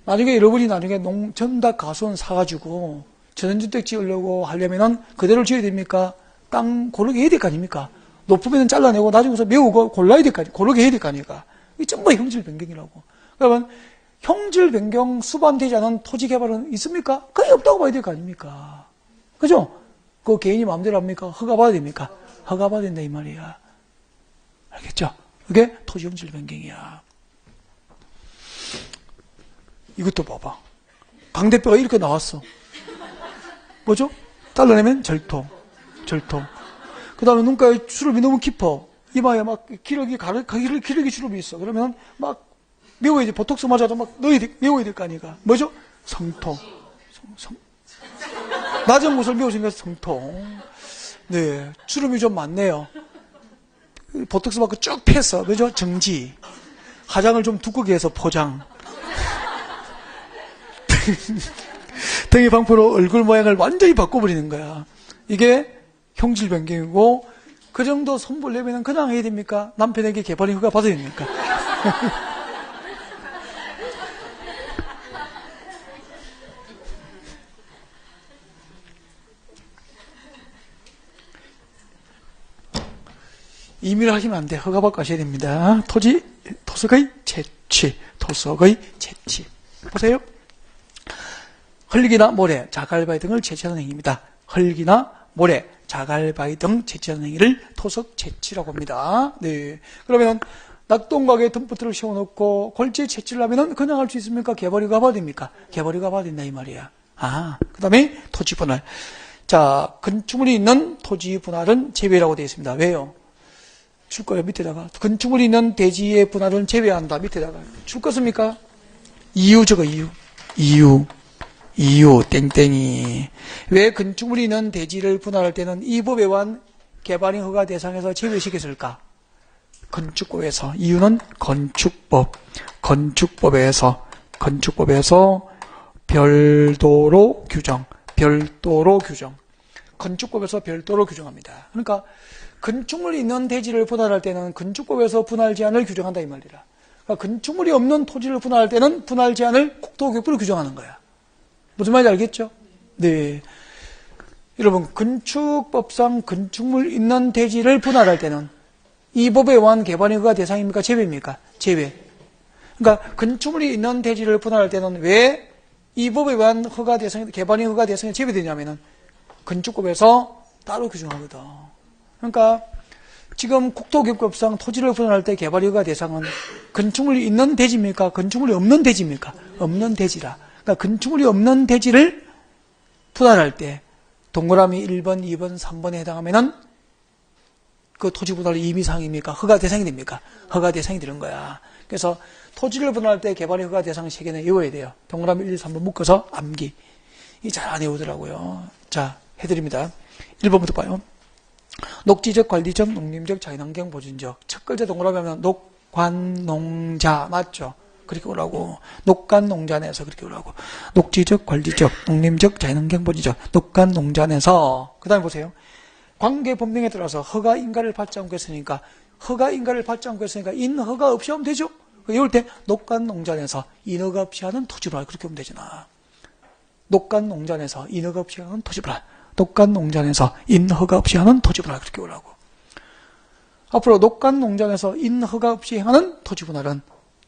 나중에 여러분이 나중에 전답 가수원 사가지고 전원주택 지으려고 하려면은 그대로 지어야 됩니까? 땅 고르게 해야 될 거 아닙니까? 높으면 잘라내고 나중에서 메우고 골라야 될 거 아닙니까? 고르게 해야 될 거 아닙니까? 이게 전부 형질 변경이라고. 그러면 형질 변경 수반되지 않은 토지 개발은 있습니까? 거의 없다고 봐야 될 거 아닙니까? 그죠? 그 개인이 마음대로 합니까? 허가받아야 됩니까? 허가받아야 된다 이 말이야. 알겠죠? 그게 토지 형질 변경이야. 이것도 봐봐. 강 대표가 이렇게 나왔어. 뭐죠? 잘라내면 절토. 그 다음에 눈가에 주름이 너무 깊어. 이마에 막 기러기 주름이 있어. 그러면 막 메워야 돼. 보톡스 맞아도 막 메워야 될 거 아니까. 뭐죠? 성토. 낮은 곳을 메우시니까 성토. 네. 주름이 좀 많네요. 보톡스 맞고 쭉 폈어. 그죠? 정지. 화장을 좀 두껍게 해서 포장. 등의 방포로 얼굴 모양을 완전히 바꿔버리는 거야. 이게 형질 변경이고, 그 정도 손볼 내면은 그냥 해야 됩니까? 남편에게 개발의 허가 받아야 됩니까? 임의를 하시면 안 돼. 허가받고 하셔야 됩니다. 토석의 채취. 보세요. 흙이나 모래, 자갈바위 등을 채취하는 행위입니다. 흙이나 모래, 자갈바위 등 채취하는 행위를 토석 채취라고 합니다. 네. 그러면 낙동강에 덤프트를 세워놓고 골재 채취를 하면은 그냥 할 수 있습니까? 개발허가 받아야 됩니까? 개발허가 받아야 된다 이 말이야. 그 다음에 토지 분할. 자, 건축물이 있는 토지 분할은 제외라고 되어 있습니다. 왜요? 줄 거예요, 밑에다가. 건축물이 있는 대지의 분할은 제외한다, 밑에다가. 줄 것입니까? 이유 적어, 이유, 땡땡이. 왜 건축물이 있는 대지를 분할할 때는 이 법에 의한 개발인 허가 대상에서 제외시켰을까? 건축법에서. 이유는 건축법에서 별도로 규정. 건축법에서 별도로 규정합니다. 그러니까 건축물이 있는 대지를 분할할 때는 건축법에서 분할 제한을 규정한다 이 말이라. 그러니까 건축물이 없는 토지를 분할할 때는 분할 제한을 국토교육부로 규정하는 거야. 무슨 말인지 알겠죠? 네. 여러분, 건축법상 건축물 있는 대지를 분할할 때는 이 법에 의한 개발인 허가 대상입니까? 제외입니까? 제외. 그러니까 건축물이 있는 대지를 분할할 때는 왜 이 법에 의한 허가 대상, 개발인 허가 대상이 제외되냐면은 건축법에서 따로 규정하거든. 그러니까 지금 국토교육법상 토지를 분할할 때 개발인 허가 대상은 건축물이 있는 대지입니까? 건축물이 없는 대지입니까? 없는 대지라. 그러니까 건축물이 없는 대지를 분할할 때 동그라미 1번, 2번, 3번에 해당하면은 그 토지 분할이 임의사항입니까? 허가 대상이 됩니까? 허가 대상이 되는 거야. 그래서 토지를 분할할 때 개발의 허가 대상을 3개는 외워야 돼요. 동그라미 1, 2, 3번 묶어서 암기. 이 잘 안 외우더라고요. 자, 해드립니다. 1번부터 봐요. 녹지적, 관리적, 농림적, 자연환경 보존적. 첫 글자 동그라미 하면 녹, 관, 농, 자. 맞죠? 그렇게 오라고. 녹간 농자 내에서 그렇게 오라고. 녹지적, 관리적, 농림적, 자연환경 보지적, 녹간 농자 내에서. 그 다음에 보세요. 관계 법령에 따라서 허가 인가를 받지 않고 했으니까, 인허가 없이 하면 되죠? 이럴 때 녹간 농자 내에서 인허가 없이 하는 토지분할 그렇게 하면 되잖아. 녹간 농자 내에서 인허가 없이 하는 토지분할. 녹간 농자 내에서 인허가 없이 하는 토지분할 그렇게 오라고. 앞으로 녹간 농자 내에서 인허가 없이 하는 토지분할은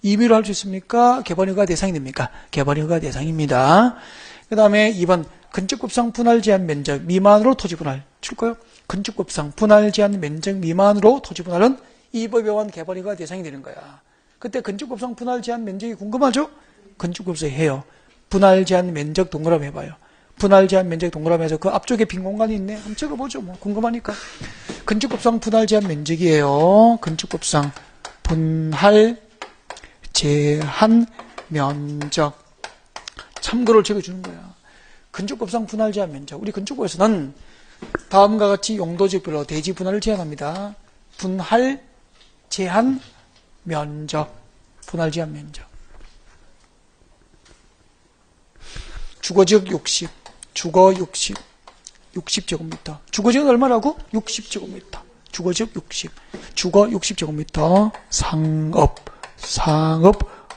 임의로 할 수 있습니까? 개발허가 대상이 됩니까? 개발허가 대상입니다. 그 다음에 2번 건축법상 분할 제한 면적 미만으로 토지분할 줄까요? 건축법상 분할 제한 면적 미만으로 토지분할은 이 법에 의한 개발허가 대상이 되는 거야. 그때 건축법상 분할 제한 면적이 궁금하죠? 건축법상에 해요. 분할 제한 면적 동그라미 해봐요. 분할 제한 면적 동그라미 해서 그 앞쪽에 빈 공간이 있네. 한번 적어보죠. 뭐 궁금하니까. 건축법상 분할 제한 면적이에요. 건축법상 분할 제한 면적. 참고를 적어주는 거야. 건축법상 분할 제한 면적. 우리 건축법에서는 다음과 같이 용도지역별로 대지 분할을 제한합니다. 분할 제한 면적. 분할 제한 면적. 주거지역 60. 주거 60. 60제곱미터. 주거지역은 얼마라고? 60제곱미터. 주거지역 60. 주거 60제곱미터. 상업,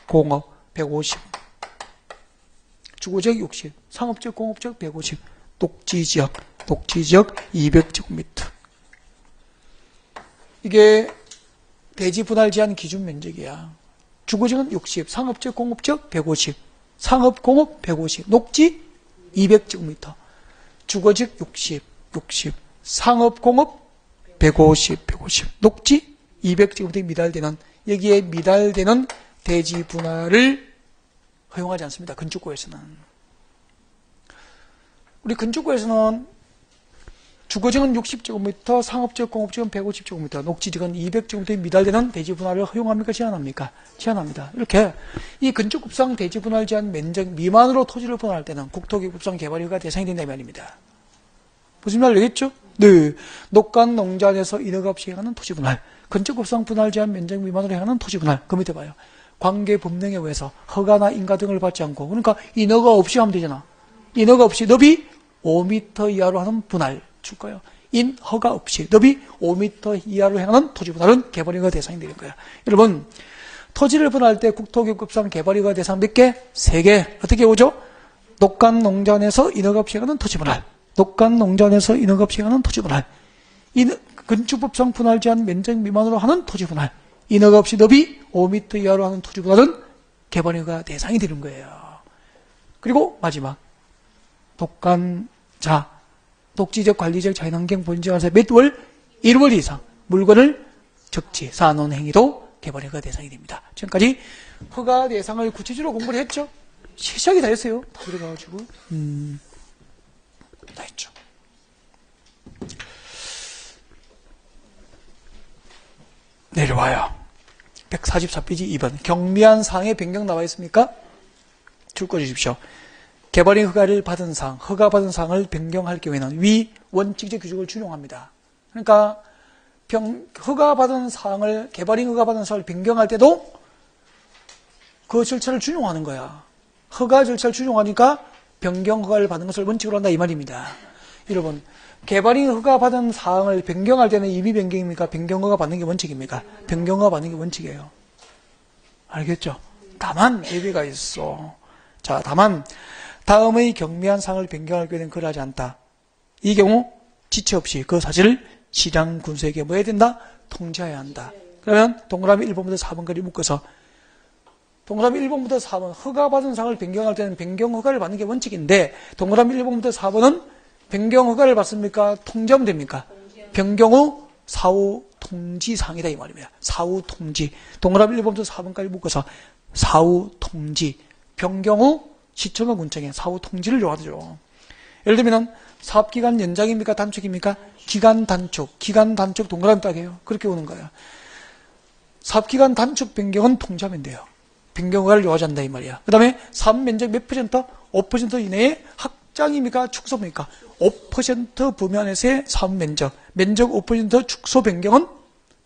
공업 150. 주거지역 60. 상업지역, 공업지역 150. 녹지지역 200제곱미터. 이게 대지 분할 제한 기준 면적이야. 주거지역은 60, 상업지역, 공업지역 150, 상업, 공업 150, 녹지 200제곱미터. 주거지역 60, 상업, 공업 150, 녹지 200제곱미터에 미달되는, 여기에 미달되는 대지 분할을 허용하지 않습니다. 건축구에서는. 우리 건축구에서는 주거지역은 60제곱미터, 상업지역, 공업지역은 150제곱미터, 녹지지역은 200제곱미터에 미달되는 대지 분할을 허용합니까? 제한합니까? 제한합니다. 이렇게 이 건축법상 대지 분할 제한 면적 미만으로 토지를 분할할 때는 국토기법상 개발허가 대상이 된다는 말입니다. 무슨 말 알겠죠? 네. 녹간 농자에서 인허가 없이 행하는 토지 분할, 건축법상 분할 제한 면적 미만으로 행하는 토지 분할. 그 밑에 봐요. 관계 법령에 의해서 허가나 인가 등을 받지 않고, 그러니까 인허가 없이 하면 되잖아. 인허가 없이 너비 5m 이하로 하는 분할 줄 거예요. 인허가 없이 너비 5m 이하로 행하는 토지 분할은 개발허가 대상이 되는 거야. 여러분, 토지를 분할할 때 국토기법상 개발허가 대상 몇 개? 3개. 어떻게 오죠? 녹간 농자에서 인허가 없이 행하는 토지 분할. 녹간 농자에서 인허가 없이 행하는 토지 분할. 건축법상 분할 제한 면적 미만으로 하는 토지 분할. 인허가 없이 너비 5m 이하로 하는 토지 분할은 개발허가 대상이 되는 거예요. 그리고 마지막 독간자, 녹지적, 관리적, 자연환경 본지적 사이 몇 월? 1월 이상 물건을 적지, 쌓아놓은 행위도 개발허가 대상이 됩니다. 지금까지 허가 대상을 구체적으로 공부를 했죠? 시작이 다 했어요. 다 들어가가지고 다 했죠. 내려와요. 144페이지 2번. 경미한 사항의 변경 나와 있습니까? 줄 거 주십시오. 개발인 허가를 받은 사항, 허가받은 사항을 변경할 경우에는 위 원칙적 규칙을 준용합니다. 그러니까 허가받은 사항을, 개발인 허가받은 사항을 변경할 때도 그 절차를 준용하는 거야. 허가 절차를 준용하니까 변경 허가를 받는 것을 원칙으로 한다 이 말입니다. 여러분, 개발인 허가받은 사항을 변경할 때는 임의 변경입니까? 변경 허가 받는 게 원칙입니까? 변경 허가 받는 게 원칙이에요. 알겠죠? 다만 예외가 있어. 자, 다만 다음의 경미한 사항을 변경할 경우에는 그러하지 않다. 이 경우 지체 없이 그 사실을 시장 군수에게 뭐 해야 된다? 통지해야 한다. 그러면 동그라미 1번부터 4번까지 묶어서 동그라미 1번부터 4번 허가받은 사항을 변경할 때는 변경 허가를 받는 게 원칙인데 동그라미 1번부터 4번은 변경 허가를 받습니까? 통지하면 됩니까? 변경 후 사후 통지사항이다 이 말입니다. 사후 통지. 동그라미 1번부터 4번까지 묶어서 사후 통지. 변경 후 시청과 군청에 사후 통지를 요하죠. 예를 들면 사업기간 연장입니까? 단축입니까? 기간 단축. 기간 단축 동그라미 딱이에요. 그렇게 오는 거예요. 사업기간 단축 변경은 통지하면 돼요. 변경 허가를 요하지 않는다 이 말이야. 그 다음에 사업 면적 몇 %? 5% 이내에 확장입니까? 축소입니까? 5% 범위안에서의 사업 면적. 면적 5% 축소 변경은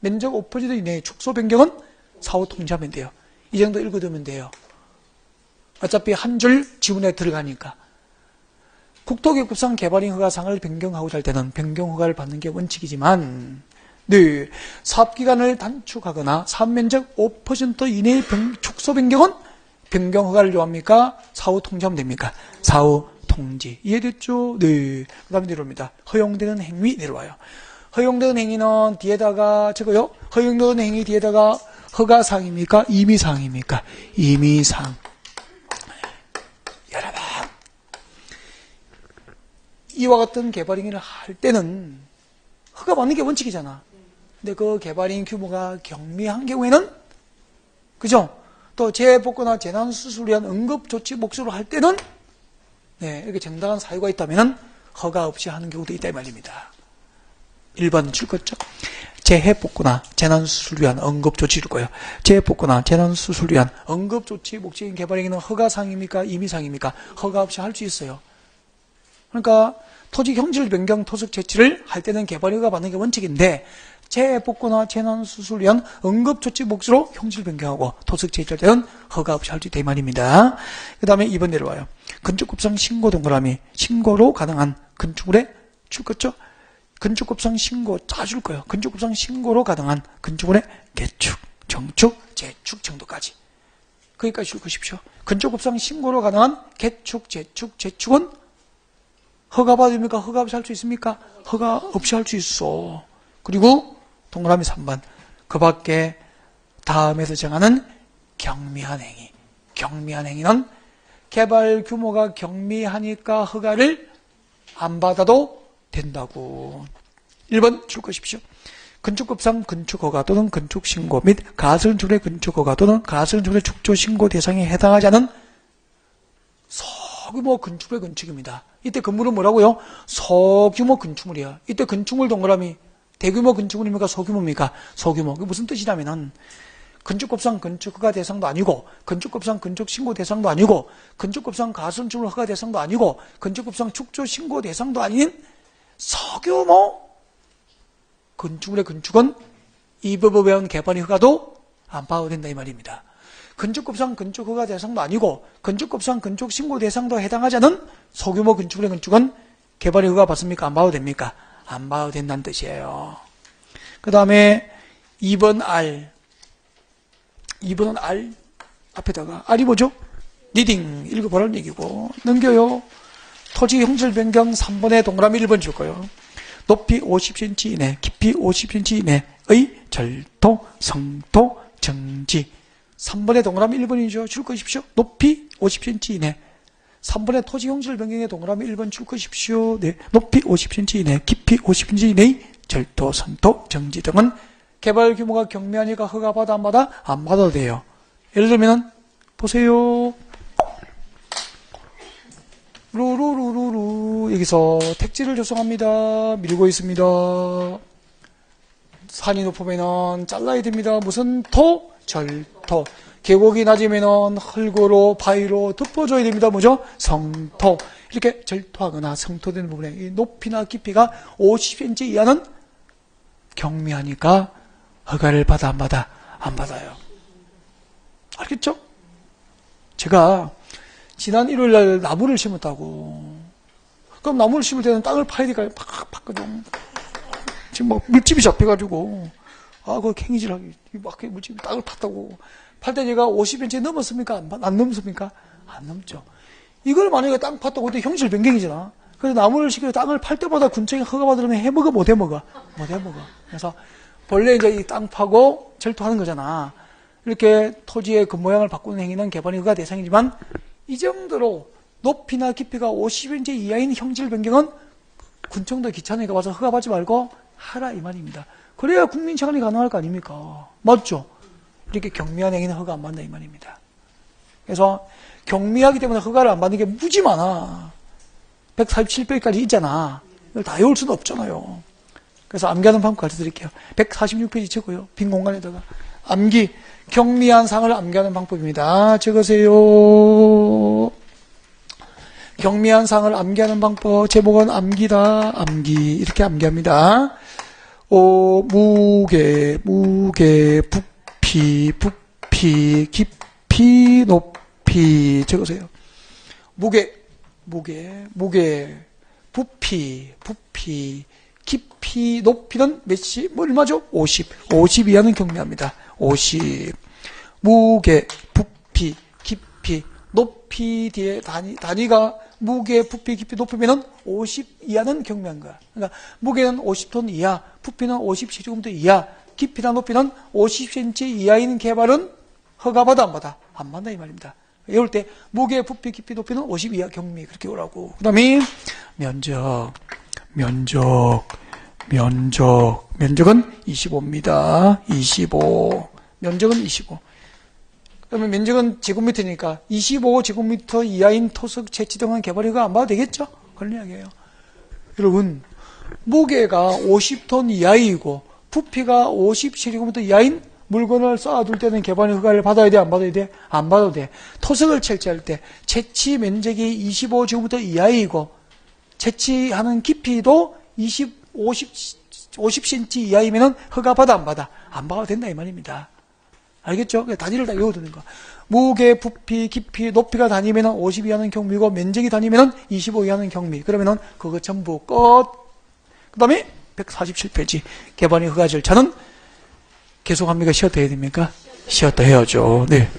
면적 5% 이내의 축소 변경은 사후 통지하면 돼요. 이 정도 읽어두면 돼요. 어차피 한 줄 지문에 들어가니까. 국토교급상 개발인 허가상을 변경하고자 할 때는 변경허가를 받는 게 원칙이지만, 네, 사업기간을 단축하거나 사업면적 5% 이내의 축소 변경은 변경허가를 요합니까? 사후 통지하면 됩니까? 사후 통지. 이해됐죠? 네. 그 다음에 내려옵니다. 허용되는 행위 내려와요. 허용되는 행위는 뒤에다가 적어요. 허용되는 행위 뒤에다가 허가사항입니까? 임의사항입니까? 임의사항. 여러분, 이와 같은 개발행위를 할 때는 허가 받는 게 원칙이잖아. 근데 그 개발행위 규모가 경미한 경우에는, 그죠? 또 재해복구나 재난수술을 위한 응급조치 목적으로 할 때는, 네, 이렇게 정당한 사유가 있다면 허가 없이 하는 경우도 있다 이 말입니다. 1번 출거죠. 재해복구나 재난수술을 위한 응급조치일 거예요. 재해복구나 재난수술을 위한 응급조치 목적인 개발행위는 허가상입니까? 임의상입니까? 허가 없이 할 수 있어요. 그러니까 토지 형질 변경 토속 채취를 할 때는 개발허가 받는 게 원칙인데, 재해복구나 재난수술을 위한 응급조치 목적으로 형질 변경하고 토속 채취할 때는 허가 없이 할 수 있다 이 말입니다. 그 다음에 2번 내려와요. 건축급상 신고 동그라미, 신고로 가능한 건축물의 출거죠. 건축급상 신고 다 줄 거예요. 건축급상 신고로 가능한 건축물의 개축, 정축, 재축 정도까지. 거기까지 줄 것이십시오. 건축급상 신고로 가능한 개축, 재축, 재축은 허가 받습니까? 허가 없이 할 수 있습니까? 허가 없이 할 수 있어. 그리고 동그라미 3번. 그 밖에 다음에서 정하는 경미한 행위. 경미한 행위는 개발 규모가 경미하니까 허가를 안 받아도 된다고. 1번 줄 것이십시오. 건축급상 건축허가 또는 건축신고 및 가설준의 건축허가 또는 가설준의 축조신고 대상에 해당하지 않은 소규모 건축물의 건축입니다. 이때 건물은 뭐라고요? 소규모 건축물이야. 이때 건축물 동그라미 대규모 건축물입니까? 소규모입니까? 소규모. 그게 무슨 뜻이냐면은 건축급상 건축허가 대상도 아니고 건축급상 건축신고 대상도 아니고 건축급상 가설준물 허가 대상도 아니고 건축급상 축조신고 대상도 아닌 소규모 건축물의 건축은 이 법에 의한 개발의 허가도 안 받아도 된다 이 말입니다. 건축급상 건축허가 대상도 아니고 건축급상 건축신고 대상도 해당하지 않은 소규모 건축물의 건축은 개발의 허가 받습니까? 안 받아도 됩니까? 안 받아도 된다는 뜻이에요. 그 다음에 2번 R. 2번은 R 앞에다가 R이 뭐죠? 리딩 읽어보라는 얘기고 넘겨요. 토지 형질 변경 3번의 동그라미 1번 줄 거예요. 높이 50cm 이내, 깊이 50cm 이내의 절토, 성토, 정지. 3번의 동그라미 1번이죠. 줄 것이십시오. 높이 50cm 이내. 3번의 토지 형질 변경의 동그라미 1번 줄 것이십시오. 네. 높이 50cm 이내, 깊이 50cm 이내의 절토, 성토, 정지 등은 개발 규모가 경미하니까 허가 받아 안 받아? 안 받아도 돼요. 예를 들면 보세요. 루루루루루 여기서 택지를 조성합니다. 밀고 있습니다. 산이 높으면은 잘라야 됩니다. 무슨 토? 절토. 계곡이 낮으면은 흙으로 바위로 덮어줘야 됩니다. 뭐죠? 성토. 이렇게 절토하거나 성토되는 부분에 이 높이나 깊이가 50cm 이하는 경미하니까 허가를 받아 안 받아? 안 받아요. 알겠죠? 제가 지난 일요일날 나무를 심었다고. 그럼 나무를 심을 때는 땅을 파야 되니까 팍 팠거든. 지금 막 물집이 잡혀가지고 그거 캥이질하기 막 물집이 땅을 팠다고. 팔 때 제가 50cm 넘었습니까? 안 넘습니까? 안 넘죠. 이걸 만약에 땅 팠다고 그때 형질 변경이잖아. 그래서 나무를 심고 땅을 팔 때마다 군청에 허가 받으려면 해먹어 못 해먹어? 못 해먹어. 그래서 본래 이제 이 땅 파고 절토하는 거잖아. 이렇게 토지의 그 모양을 바꾸는 행위는 개발의 허가 대상이지만 이 정도로 높이나 깊이가 50cm 이하인 형질 변경은 군청도 귀찮으니까 와서 허가받지 말고 하라 이 말입니다. 그래야 국민 체감이 가능할 거 아닙니까? 맞죠? 이렇게 경미한 행위는 허가 안 받는다 이 말입니다. 그래서 경미하기 때문에 허가를 안 받는 게 무지 많아. 147페이지까지 있잖아. 이걸 다 외울 수는 없잖아요. 그래서 암기하는 방법 가르쳐 드릴게요. 146페이지 적어요. 빈 공간에다가. 암기. 경미한 상을 암기하는 방법입니다. 적으세요. 경미한 상을 암기하는 방법. 제목은 암기다. 암기. 이렇게 암기합니다. 무게, 부피, 부피, 깊이, 높이 적으세요. 무게, 부피, 깊이, 높이는 몇이, 얼마죠? 50 이하는 경미합니다. 50. 무게, 부피, 깊이, 높이 뒤에 단위가 무게, 부피, 깊이, 높이면은 50 이하는 경미한 거야. 그러니까 무게는 50톤 이하, 부피는 50cm 이하, 깊이나 높이는 50cm 이하인 개발은 허가받아 안 받아? 안 받아 이 말입니다. 이럴 때 무게, 부피, 깊이, 높이는 50 이하 경미 그렇게 오라고. 그 다음에 면적은 25입니다. 25. 면적은 25. 그러면 면적은 제곱미터니까 25제곱미터 이하인 토석 채취 등은 개발허가 안 받아도 되겠죠? 그런 이야기예요. 여러분, 무게가 50톤 이하이고 부피가 50제곱미터 이하인 물건을 쌓아둘 때는 개발 허가를 받아야 돼? 안 받아야 돼? 안 받아도 돼. 토석을 채취할 때 채취 면적이 25제곱미터 이하이고 채취하는 깊이도 50cm 이하이면 허가 받아 안 받아? 안 받아도 된다 이 말입니다. 알겠죠? 단위를 다 외워두는 거. 무게, 부피, 깊이, 높이가 단위면 50 이하는 경미고 면적이 단위면 25 이하는 경미. 그러면은 그거 전부 끝. 그 다음에 147페이지. 개발의 허가 절차는 계속합니까? 쉬었다 해야 됩니까? 쉬었다 해야죠. 네.